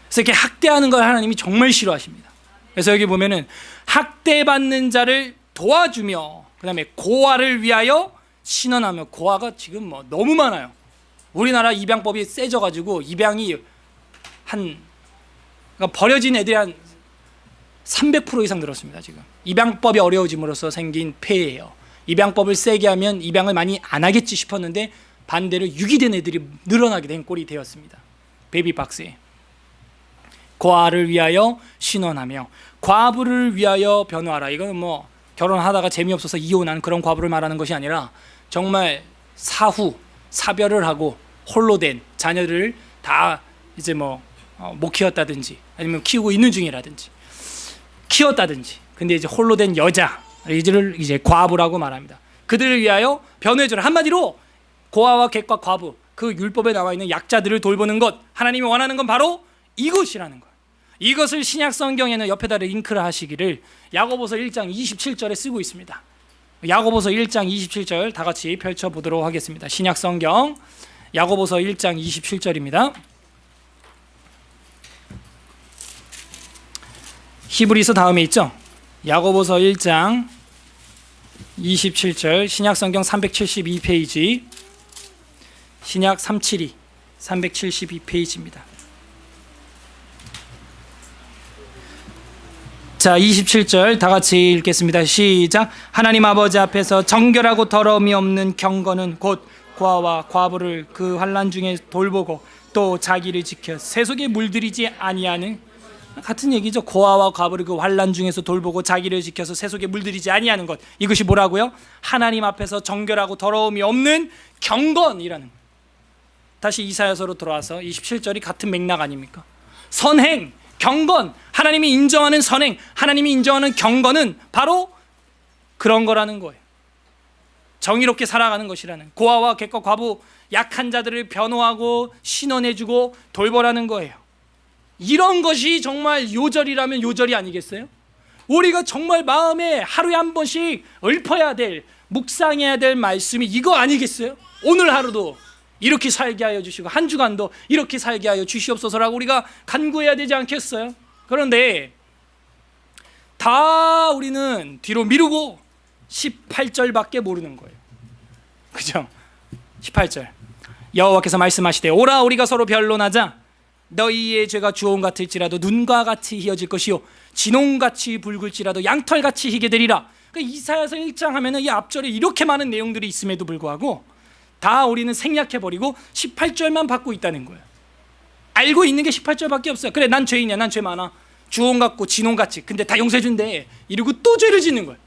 그래서 이렇게 학대하는 걸 하나님이 정말 싫어하십니다. 그래서 여기 보면은 학대받는 자를 도와주며, 그 다음에 고아를 위하여 신원하며. 고아가 지금 뭐 너무 많아요. 우리나라 입양법이 세져가지고 입양이 그러니까 버려진 애들이 한 300% 이상 늘었습니다. 지금 입양법이 어려워짐으로써 생긴 폐해예요. 입양법을 세게 하면 입양을 많이 안 하겠지 싶었는데 반대로 유기된 애들이 늘어나게 된 꼴이 되었습니다. 베이비박스에. 고아를 위하여 신원하며 과부를 위하여 변호하라. 이건 뭐 결혼하다가 재미없어서 이혼한 그런 과부를 말하는 것이 아니라 정말 사후 사별을 하고 홀로 된 자녀를 다 이제 못 키웠다든지 아니면 키우고 있는 중이라든지 키웠다든지 근데 이제 홀로 된 여자를 이제 과부라고 말합니다. 그들을 위하여 변호해주라. 한마디로 고아와 객과 과부, 그 율법에 나와 있는 약자들을 돌보는 것, 하나님이 원하는 건 바로 이것이라는 것. 이것을 신약 성경에는 옆에다 링크를 하시기를 야고보서 1장 27절에 쓰고 있습니다. 야고보서 1장 27절 다 같이 펼쳐보도록 하겠습니다. 신약 성경 야고보서 1장 27절입니다. 히브리서 다음에 있죠. 야고보서 1장 27절 신약 성경 372페이지 신약 372 372페이지입니다. 자, 27절 다 같이 읽겠습니다. 시작. 하나님 아버지 앞에서 정결하고 더러움이 없는 경건은 곧 고아와 과부를 그 환난 중에 돌보고 또 자기를 지켜 세속에 물들이지 아니하는, 같은 얘기죠. 고아와 과부를 그 환난 중에서 돌보고 자기를 지켜서 세속에 물들이지 아니하는 것. 이것이 뭐라고요? 하나님 앞에서 정결하고 더러움이 없는 경건이라는 것. 다시 이사야서로 돌아와서 27절이 같은 맥락 아닙니까? 선행, 경건, 하나님이 인정하는 선행, 하나님이 인정하는 경건은 바로 그런 거라는 거예요. 정의롭게 살아가는 것이라는, 고아와 객과 과부, 약한 자들을 변호하고 신원해주고 돌보라는 거예요. 이런 것이 정말 요절이라면 요절이 아니겠어요? 우리가 정말 마음에 하루에 한 번씩 읊어야 될, 묵상해야 될 말씀이 이거 아니겠어요? 오늘 하루도 이렇게 살게 하여 주시고 한 주간도 이렇게 살게 하여 주시옵소서라고 우리가 간구해야 되지 않겠어요? 그런데 다 우리는 뒤로 미루고 18절밖에 모르는 거예요. 그죠? 18절 여호와께서 말씀하시되 오라 우리가 서로 변론하자. 너희의 죄가 주홍 같을지라도 눈과 같이 희어질 것이요 진홍같이 붉을지라도 양털같이 희게 되리라. 그러니까 이사야서 1장 하면은 이 앞절에 이렇게 많은 내용들이 있음에도 불구하고 다 우리는 생략해버리고 18절만 받고 있다는 거예요. 알고 있는 게 18절밖에 없어요. 그래, 난 죄인이야, 난 죄 많아, 주홍 같고 진홍 같이, 근데 다 용서해준대 이러고 또 죄를 짓는 거예요.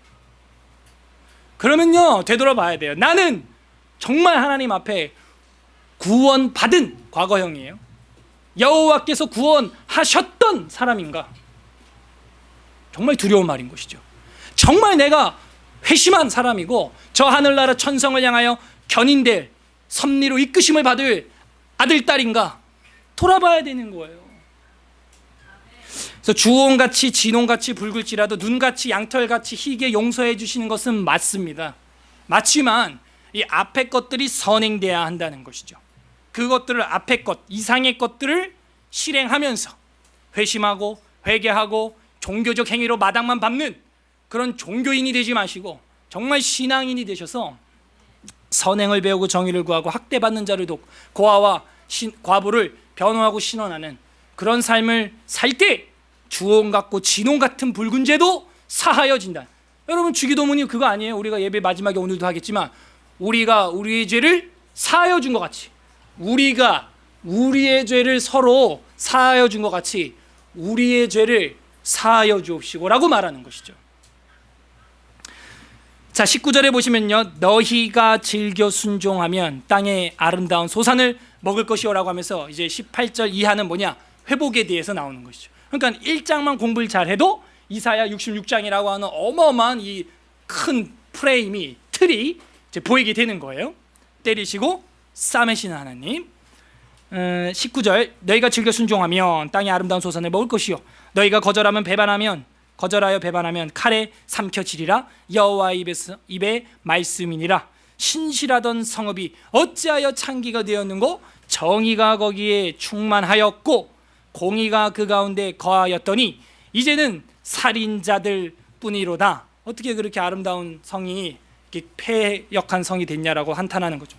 그러면요, 되돌아봐야 돼요. 나는 정말 하나님 앞에 구원받은 과거형이에요? 여호와께서 구원하셨던 사람인가? 정말 두려운 말인 것이죠. 정말 내가 회심한 사람이고 저 하늘나라 천성을 향하여 견인될 섭리로 이끄심을 받을 아들, 딸인가? 돌아봐야 되는 거예요. 그래서 주홍같이 진홍같이 붉을지라도 눈같이 양털같이 희게 용서해 주시는 것은 맞습니다. 맞지만 이 앞의 것들이 선행돼야 한다는 것이죠. 그것들을, 앞의 것, 이상의 것들을 실행하면서 회심하고 회개하고 종교적 행위로 마당만 밟는 그런 종교인이 되지 마시고 정말 신앙인이 되셔서 선행을 배우고 정의를 구하고 학대받는 자를 돕고 고아와 과부를 변호하고 신원하는 그런 삶을 살 때 주홍 같고 진홍 같은 붉은 죄도 사하여진다. 여러분, 주기도문이 그거 아니에요? 우리가 예배 마지막에 오늘도 하겠지만 우리가 우리의 죄를 사하여 준 것 같이, 우리가 우리의 죄를 서로 사하여 준 것 같이 우리의 죄를 사하여 주옵시고라고 말하는 것이죠. 자, 19절에 보시면요, 너희가 즐겨 순종하면 땅의 아름다운 소산을 먹을 것이요라고 하면서 이제 18절 이하는 뭐냐? 회복에 대해서 나오는 것이죠. 그러니까 1장만 공부를 잘해도 이사야 66장이라고 하는 어마어마한 이 큰 프레임이, 틀이 이제 보이게 되는 거예요. 때리시고 싸매시는 하나님. 19절, 너희가 즐겨 순종하면 땅의 아름다운 소산을 먹을 것이요, 너희가 거절하여 배반하면 칼에 삼켜지리라. 여호와의 입에 말씀이니라. 신실하던 성읍이 어찌하여 창기가 되었는고, 정의가 거기에 충만하였고 공의가 그 가운데 거하였더니 이제는 살인자들 뿐이로다. 어떻게 그렇게 아름다운 성이 이렇게 패역한 성이 됐냐라고 한탄하는 거죠.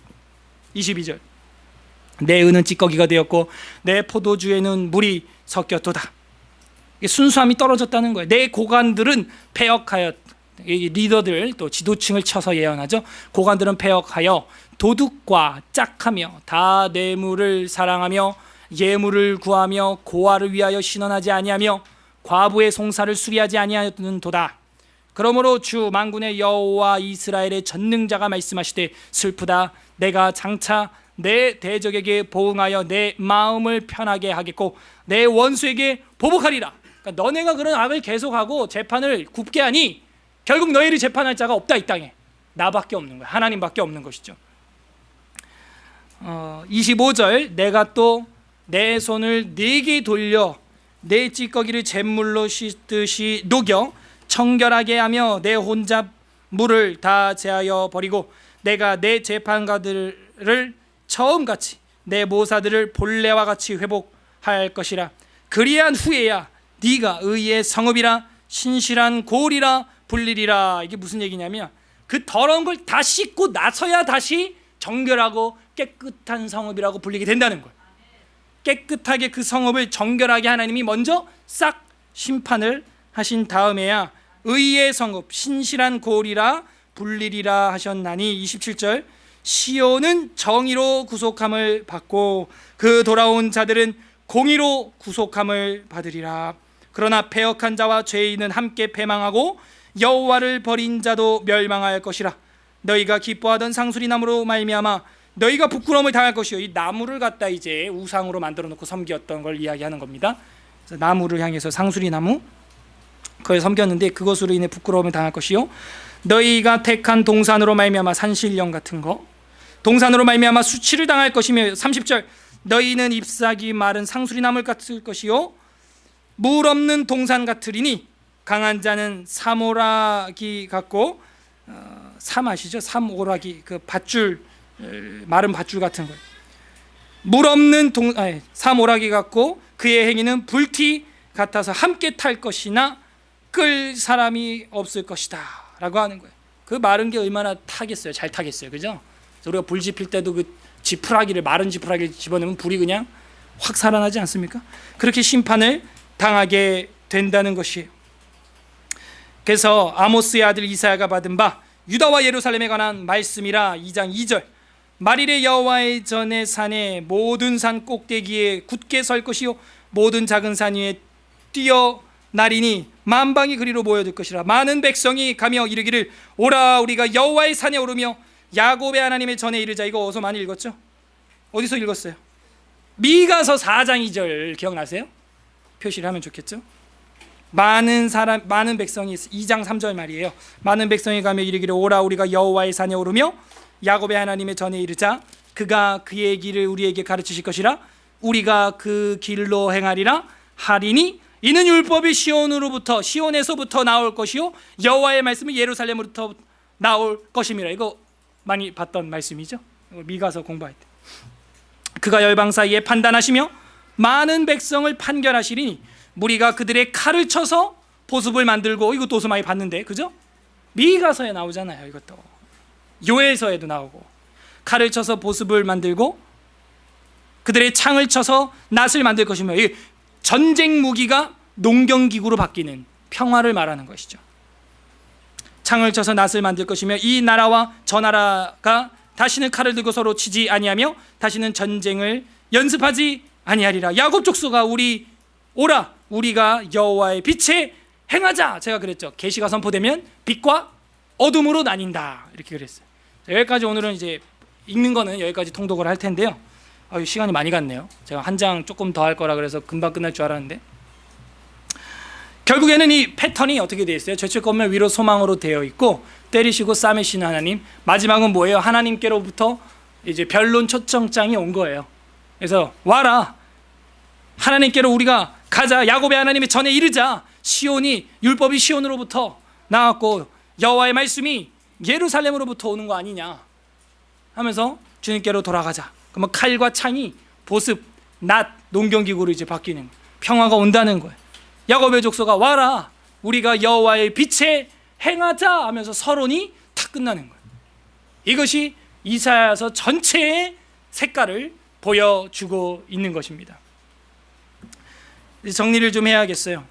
22절, 내 은은 찌꺼기가 되었고 내 포도주에는 물이 섞였도다. 순수함이 떨어졌다는 거예요. 내 고관들은 패역하여, 리더들 또 지도층을 쳐서 예언하죠. 고관들은 패역하여 도둑과 짝하며 다 뇌물을 사랑하며 예물을 구하며 고아를 위하여 신원하지 아니하며 과부의 송사를 수리하지 아니하였는도다. 그러므로 주 만군의 여호와 이스라엘의 전능자가 말씀하시되 슬프다. 내가 장차 내 대적에게 보응하여 내 마음을 편하게 하겠고 내 원수에게 보복하리라. 그러니까 너네가 그런 악을 계속하고 재판을 굽게 하니 결국 너희를 재판할 자가 없다. 이 땅에 나밖에 없는 거야. 하나님밖에 없는 것이죠. 25절, 내가 또 내 손을 네게 돌려 내 찌꺼기를 잿물로 씻듯이 녹여 청결하게 하며 내 혼잡물을 다 제하여 버리고 내가 내 재판가들을 처음같이 내 모사들을 본래와 같이 회복할 것이라. 그리한 후에야 네가 의의 성읍이라 신실한 고을이라 불리리라. 이게 무슨 얘기냐면 그 더러운 걸 다 씻고 나서야 다시 정결하고 깨끗한 성읍이라고 불리게 된다는 거예요. 깨끗하게 그 성읍을 정결하게 하나님이 먼저 싹 심판을 하신 다음에야 의의 성읍 신실한 고을이라 불리리라 하셨나니. 27절, 시온은 정의로 구속함을 받고 그 돌아온 자들은 공의로 구속함을 받으리라. 그러나 패역한 자와 죄인은 함께 패망하고 여호와를 버린 자도 멸망할 것이라. 너희가 기뻐하던 상수리나무로 말미암아 너희가 부끄러움을 당할 것이요. 이 나무를 갖다 이제 우상으로 만들어 놓고 섬겼던 걸 이야기하는 겁니다. 그래서 나무를 향해서 상수리나무, 그걸 섬겼는데 그것으로 인해 부끄러움을 당할 것이요. 너희가 택한 동산으로 말미암아 산신령 같은 거, 동산으로 말미암아 수치를 당할 것이며. 30절, 너희는 잎사귀 마른 상수리나무 같을 것이요 물 없는 동산 같으리니 강한 자는 삼오라기 같고, 삼 아시죠? 삼오라기, 그 밧줄, 마른 밧줄 같은 거예요. 물 없는 삼오라기 같고 그의 행위는 불티 같아서 함께 탈 것이나 끌 사람이 없을 것이다 라고 하는 거예요. 그 마른 게 얼마나 타겠어요? 잘 타겠어요, 그죠? 우리가 불 지필 때도 그 지푸라기를, 마른 지푸라기를 집어넣으면 불이 그냥 확 살아나지 않습니까? 그렇게 심판을 당하게 된다는 것이에요. 그래서 아모스의 아들 이사야가 받은 바 유다와 예루살렘에 관한 말씀이라. 2장 2절, 만일에 여호와의 전의 산에 모든 산 꼭대기에 굳게 설 것이요 모든 작은 산 위에 뛰어나리니 만방이 그리로 모여들 것이라. 많은 백성이 가며 이르기를 오라, 우리가 여호와의 산에 오르며 야곱의 하나님의 전에 이르자. 이거 어디서 많이 읽었죠? 어디서 읽었어요? 미가서 4장 2절 기억나세요? 표시를 하면 좋겠죠? 많은 백성이, 2장 3절 말이에요. 많은 백성이 가며 이르기를 오라, 우리가 여호와의 산에 오르며 야곱의 하나님의 전에 이르자. 그가 그의 길을 우리에게 가르치실 것이라. 우리가 그 길로 행하리라 하리니 이는 율법이 시온에서부터 나올 것이요 여호와의 말씀이 예루살렘으로부터 나올 것임이라. 이거 많이 봤던 말씀이죠. 미가서 공부할 때. 그가 열방 사이에 판단하시며 많은 백성을 판결하시리니 무리가 그들의 칼을 쳐서 보습을 만들고. 이것도 어디서 많이 봤는데, 그죠? 미가서에 나오잖아요. 이것도 요엘서에도 나오고. 칼을 쳐서 보습을 만들고 그들의 창을 쳐서 낫을 만들 것이며, 이 전쟁 무기가 농경기구로 바뀌는 평화를 말하는 것이죠. 창을 쳐서 낫을 만들 것이며 이 나라와 저 나라가 다시는 칼을 들고 서로 치지 아니하며 다시는 전쟁을 연습하지 아니하리라. 야곱 족속아 우리 오라, 우리가 여호와의 빛에 행하자. 제가 그랬죠. 계시가 선포되면 빛과 어둠으로 나뉜다, 이렇게 그랬어요. 여기까지 오늘은 이제 읽는 거는 여기까지 통독을 할 텐데요. 시간이 많이 갔네요. 제가 한 장 조금 더 할 거라 그래서 금방 끝날 줄 알았는데, 결국에는 이 패턴이 어떻게 되어 있어요? 죄책 권면 위로 소망으로 되어 있고, 때리시고 싸매시는 하나님, 마지막은 뭐예요? 하나님께로부터 이제 변론 초청장이 온 거예요. 그래서 와라, 하나님께로 우리가 가자, 야곱의 하나님의 전에 이르자. 시온이, 율법이 시온으로부터 나왔고 여호와의 말씀이 예루살렘으로부터 오는 거 아니냐 하면서 주님께로 돌아가자. 그러면 칼과 창이 보습, 낫, 농경기구로 이제 바뀌는 거예요. 평화가 온다는 거예요. 야곱의 족속아 와라, 우리가 여호와의 빛에 행하자 하면서 서론이 탁 끝나는 거예요. 이것이 이사야서 전체의 색깔을 보여주고 있는 것입니다. 정리를 좀 해야겠어요.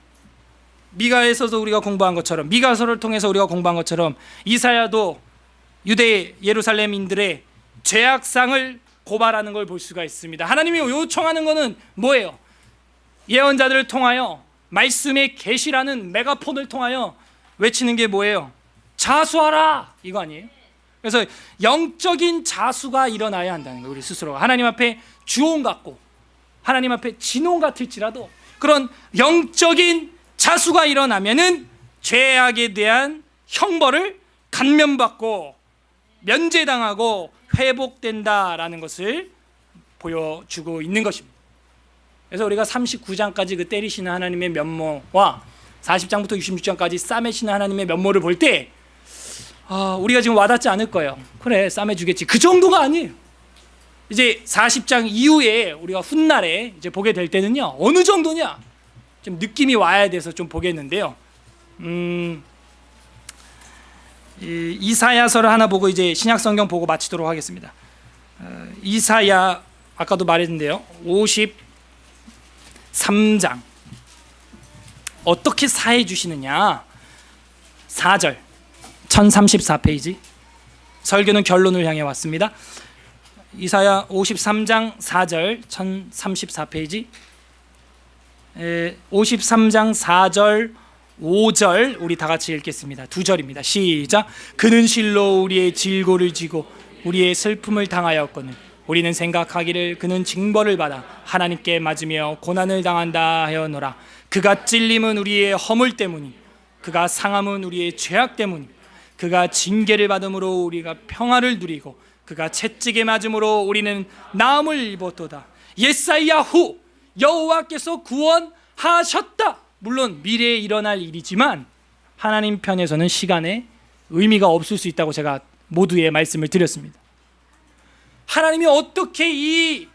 미가에서도 우리가 공부한 것처럼, 미가서를 통해서 우리가 공부한 것처럼 이사야도 유대 예루살렘인들의 죄악상을 고발하는 걸 볼 수가 있습니다. 하나님이 요청하는 것은 뭐예요? 예언자들을 통하여 말씀의 계시라는 메가폰을 통하여 외치는 게 뭐예요? 자수하라, 이거 아니에요? 그래서 영적인 자수가 일어나야 한다는 거예요. 우리 스스로가 하나님 앞에 주온 같고 하나님 앞에 진홍 같을지라도 그런 영적인 자수가 일어나면은 죄악에 대한 형벌을 감면받고 면제당하고 회복된다라는 것을 보여주고 있는 것입니다. 그래서 우리가 39장까지 그 때리시는 하나님의 면모와 40장부터 66장까지 싸매시는 하나님의 면모를 볼 때 우리가 지금 와닿지 않을 거예요. 그래, 싸매주겠지. 그 정도가 아니에요. 이제 40장 이후에 우리가 훗날에 이제 보게 될 때는요, 어느 정도냐 좀 느낌이 와야 돼서 좀 보겠는데요. 이사야서를 하나 보고 이제 신약성경 보고 마치도록 하겠습니다. 이사야 아까도 말했는데요, 53장 어떻게 사해 주시느냐. 4절 1034페이지 설교는 결론을 향해 왔습니다. 이사야 53장 4절 1034페이지 53장 4절 5절 우리 다 같이 읽겠습니다. 2절입니다. 시작. 그는 실로 우리의 질고를 지고 우리의 슬픔을 당하였거늘 우리는 생각하기를 그는 징벌을 받아 하나님께 맞으며 고난을 당한다 하였노라. 그가 찔림은 우리의 허물 때문이, 그가 상함은 우리의 죄악 때문이, 그가 징계를 받음으로 우리가 평화를 누리고 그가 채찍에 맞음으로 우리는 나음을 입었도다. 예사야후, 여호와께서 구원하셨다. 물론 미래에 일어날 일이지만 하나님 편에서는 시간에 의미가 없을 수 있다고 제가 모두의 말씀을 드렸습니다. 하나님이 어떻게 이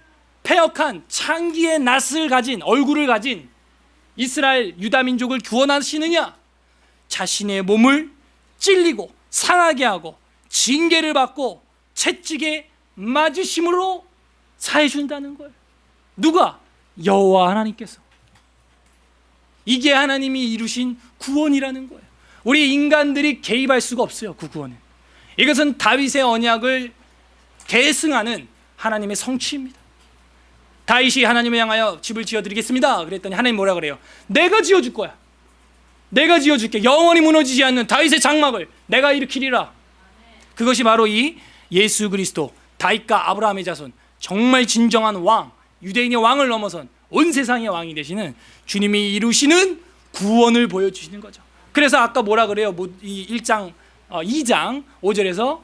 패역한 창기의 낯을 가진, 얼굴을 가진 이스라엘 유다 민족을 구원하시느냐? 자신의 몸을 찔리고 상하게 하고 징계를 받고 채찍에 맞으심으로 사해 준다는 거예요. 누가? 여호와 하나님께서. 이게 하나님이 이루신 구원이라는 거예요. 우리 인간들이 개입할 수가 없어요. 그 구원은. 이것은 다윗의 언약을 계승하는 하나님의 성취입니다. 다윗이 하나님을 향하여 집을 지어드리겠습니다 그랬더니 하나님 뭐라 그래요? 내가 지어줄 거야. 내가 지어줄게. 영원히 무너지지 않는 다윗의 장막을 내가 일으키리라. 그것이 바로 이 예수 그리스도, 다윗과 아브라함의 자손, 정말 진정한 왕, 유대인의 왕을 넘어선 온 세상의 왕이 되시는 주님이 이루시는 구원을 보여주시는 거죠. 그래서 아까 뭐라 그래요? 이 2장 5절에서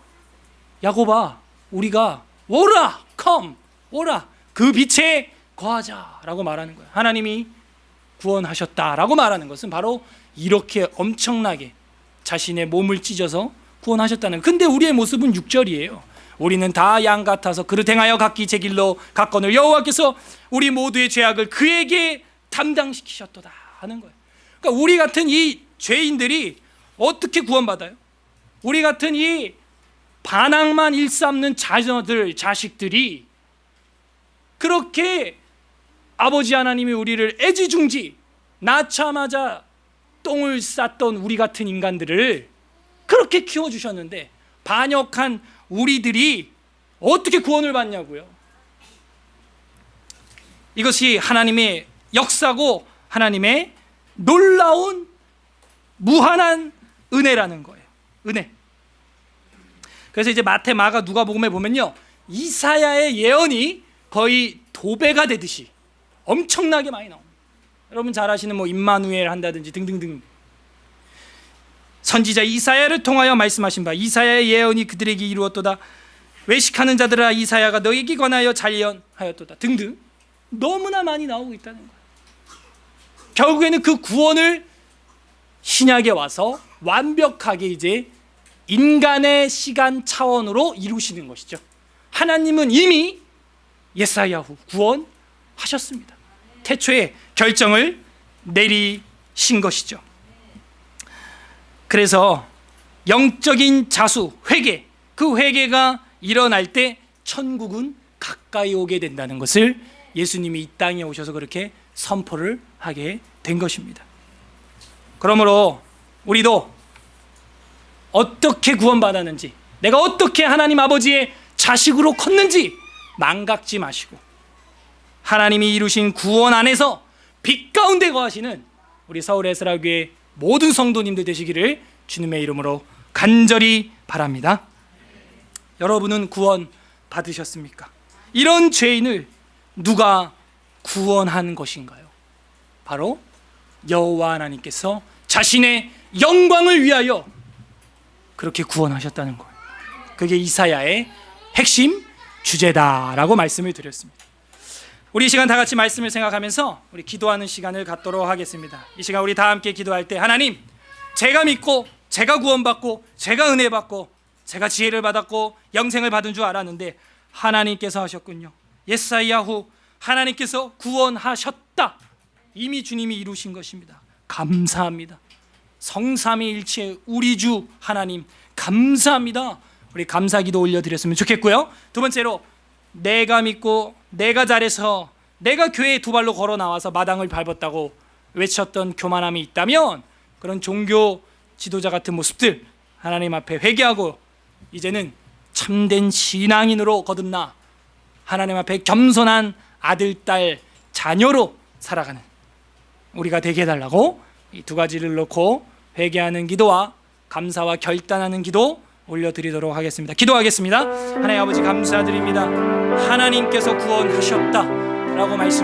야곱아 우리가 오라, come, 오라, 그 빛에 거하자라고 말하는 거예요. 하나님이 구원하셨다라고 말하는 것은 바로 이렇게 엄청나게 자신의 몸을 찢어서 구원하셨다는 거예요. 근데 우리의 모습은 6절이에요. 우리는 다 양 같아서 그릇 행하여 각기 제 길로 갔거늘 여호와께서 우리 모두의 죄악을 그에게 담당시키셨도다 하는 거예요. 그러니까 우리 같은 이 죄인들이 어떻게 구원받아요? 우리 같은 이 반항만 일삼는 자녀들, 자식들이 그렇게 아버지 하나님이 우리를 애지중지 낳자마자 똥을 쌌던 우리 같은 인간들을 그렇게 키워주셨는데 반역한 우리들이 어떻게 구원을 받냐고요. 이것이 하나님의 역사고 하나님의 놀라운 무한한 은혜라는 거예요. 은혜. 그래서 이제 마태, 마가, 누가복음에 보면요, 이사야의 예언이 거의 도배가 되듯이 엄청나게 많이 나옵니다. 여러분 잘 아시는 뭐 임마누엘 한다든지 등등등. 선지자 이사야를 통하여 말씀하신 바 이사야의 예언이 그들에게 이루었도다. 외식하는 자들아 이사야가 너에게 관하여 잔언하였도다 등등 너무나 많이 나오고 있다는 거예요. 결국에는 그 구원을 신약에 와서 완벽하게 이제 인간의 시간 차원으로 이루시는 것이죠. 하나님은 이미 예사야후 구원하셨습니다. 태초에 결정을 내리신 것이죠. 그래서 영적인 자수, 회개, 그 회개가 일어날 때 천국은 가까이 오게 된다는 것을 예수님이 이 땅에 오셔서 그렇게 선포를 하게 된 것입니다. 그러므로 우리도 어떻게 구원받았는지, 내가 어떻게 하나님 아버지의 자식으로 컸는지 망각지 마시고 하나님이 이루신 구원 안에서 빛 가운데 거하시는 우리 서울 에스라교회 모든 성도님들 되시기를 주님의 이름으로 간절히 바랍니다. 여러분은 구원 받으셨습니까? 이런 죄인을 누가 구원한 것인가요? 바로 여호와 하나님께서 자신의 영광을 위하여 그렇게 구원하셨다는 거예요. 그게 이사야의 핵심 주제다라고 말씀을 드렸습니다. 우리 이 시간 다 같이 말씀을 생각하면서 우리 기도하는 시간을 갖도록 하겠습니다. 이 시간 우리 다 함께 기도할 때 하나님, 제가 믿고 제가 구원받고 제가 은혜 받고 제가 지혜를 받았고 영생을 받은 줄 알았는데 하나님께서 하셨군요. 예사야후 하나님께서 구원하셨다. 이미 주님이 이루신 것입니다. 감사합니다. 성삼위일체 우리 주 하나님 감사합니다. 우리 감사기도 올려드렸으면 좋겠고요. 두 번째로 내가 믿고 내가 잘해서 내가 교회에 두 발로 걸어 나와서 마당을 밟았다고 외쳤던 교만함이 있다면 그런 종교 지도자 같은 모습들 하나님 앞에 회개하고 이제는 참된 신앙인으로 거듭나 하나님 앞에 겸손한 아들, 딸, 자녀로 살아가는 우리가 되게 해달라고 이 두 가지를 놓고 회개하는 기도와 감사와 결단하는 기도 올려드리도록 하겠습니다. 기도하겠습니다. 하나님 아버지 감사드립니다. 하나님께서 구원하셨다라고 말씀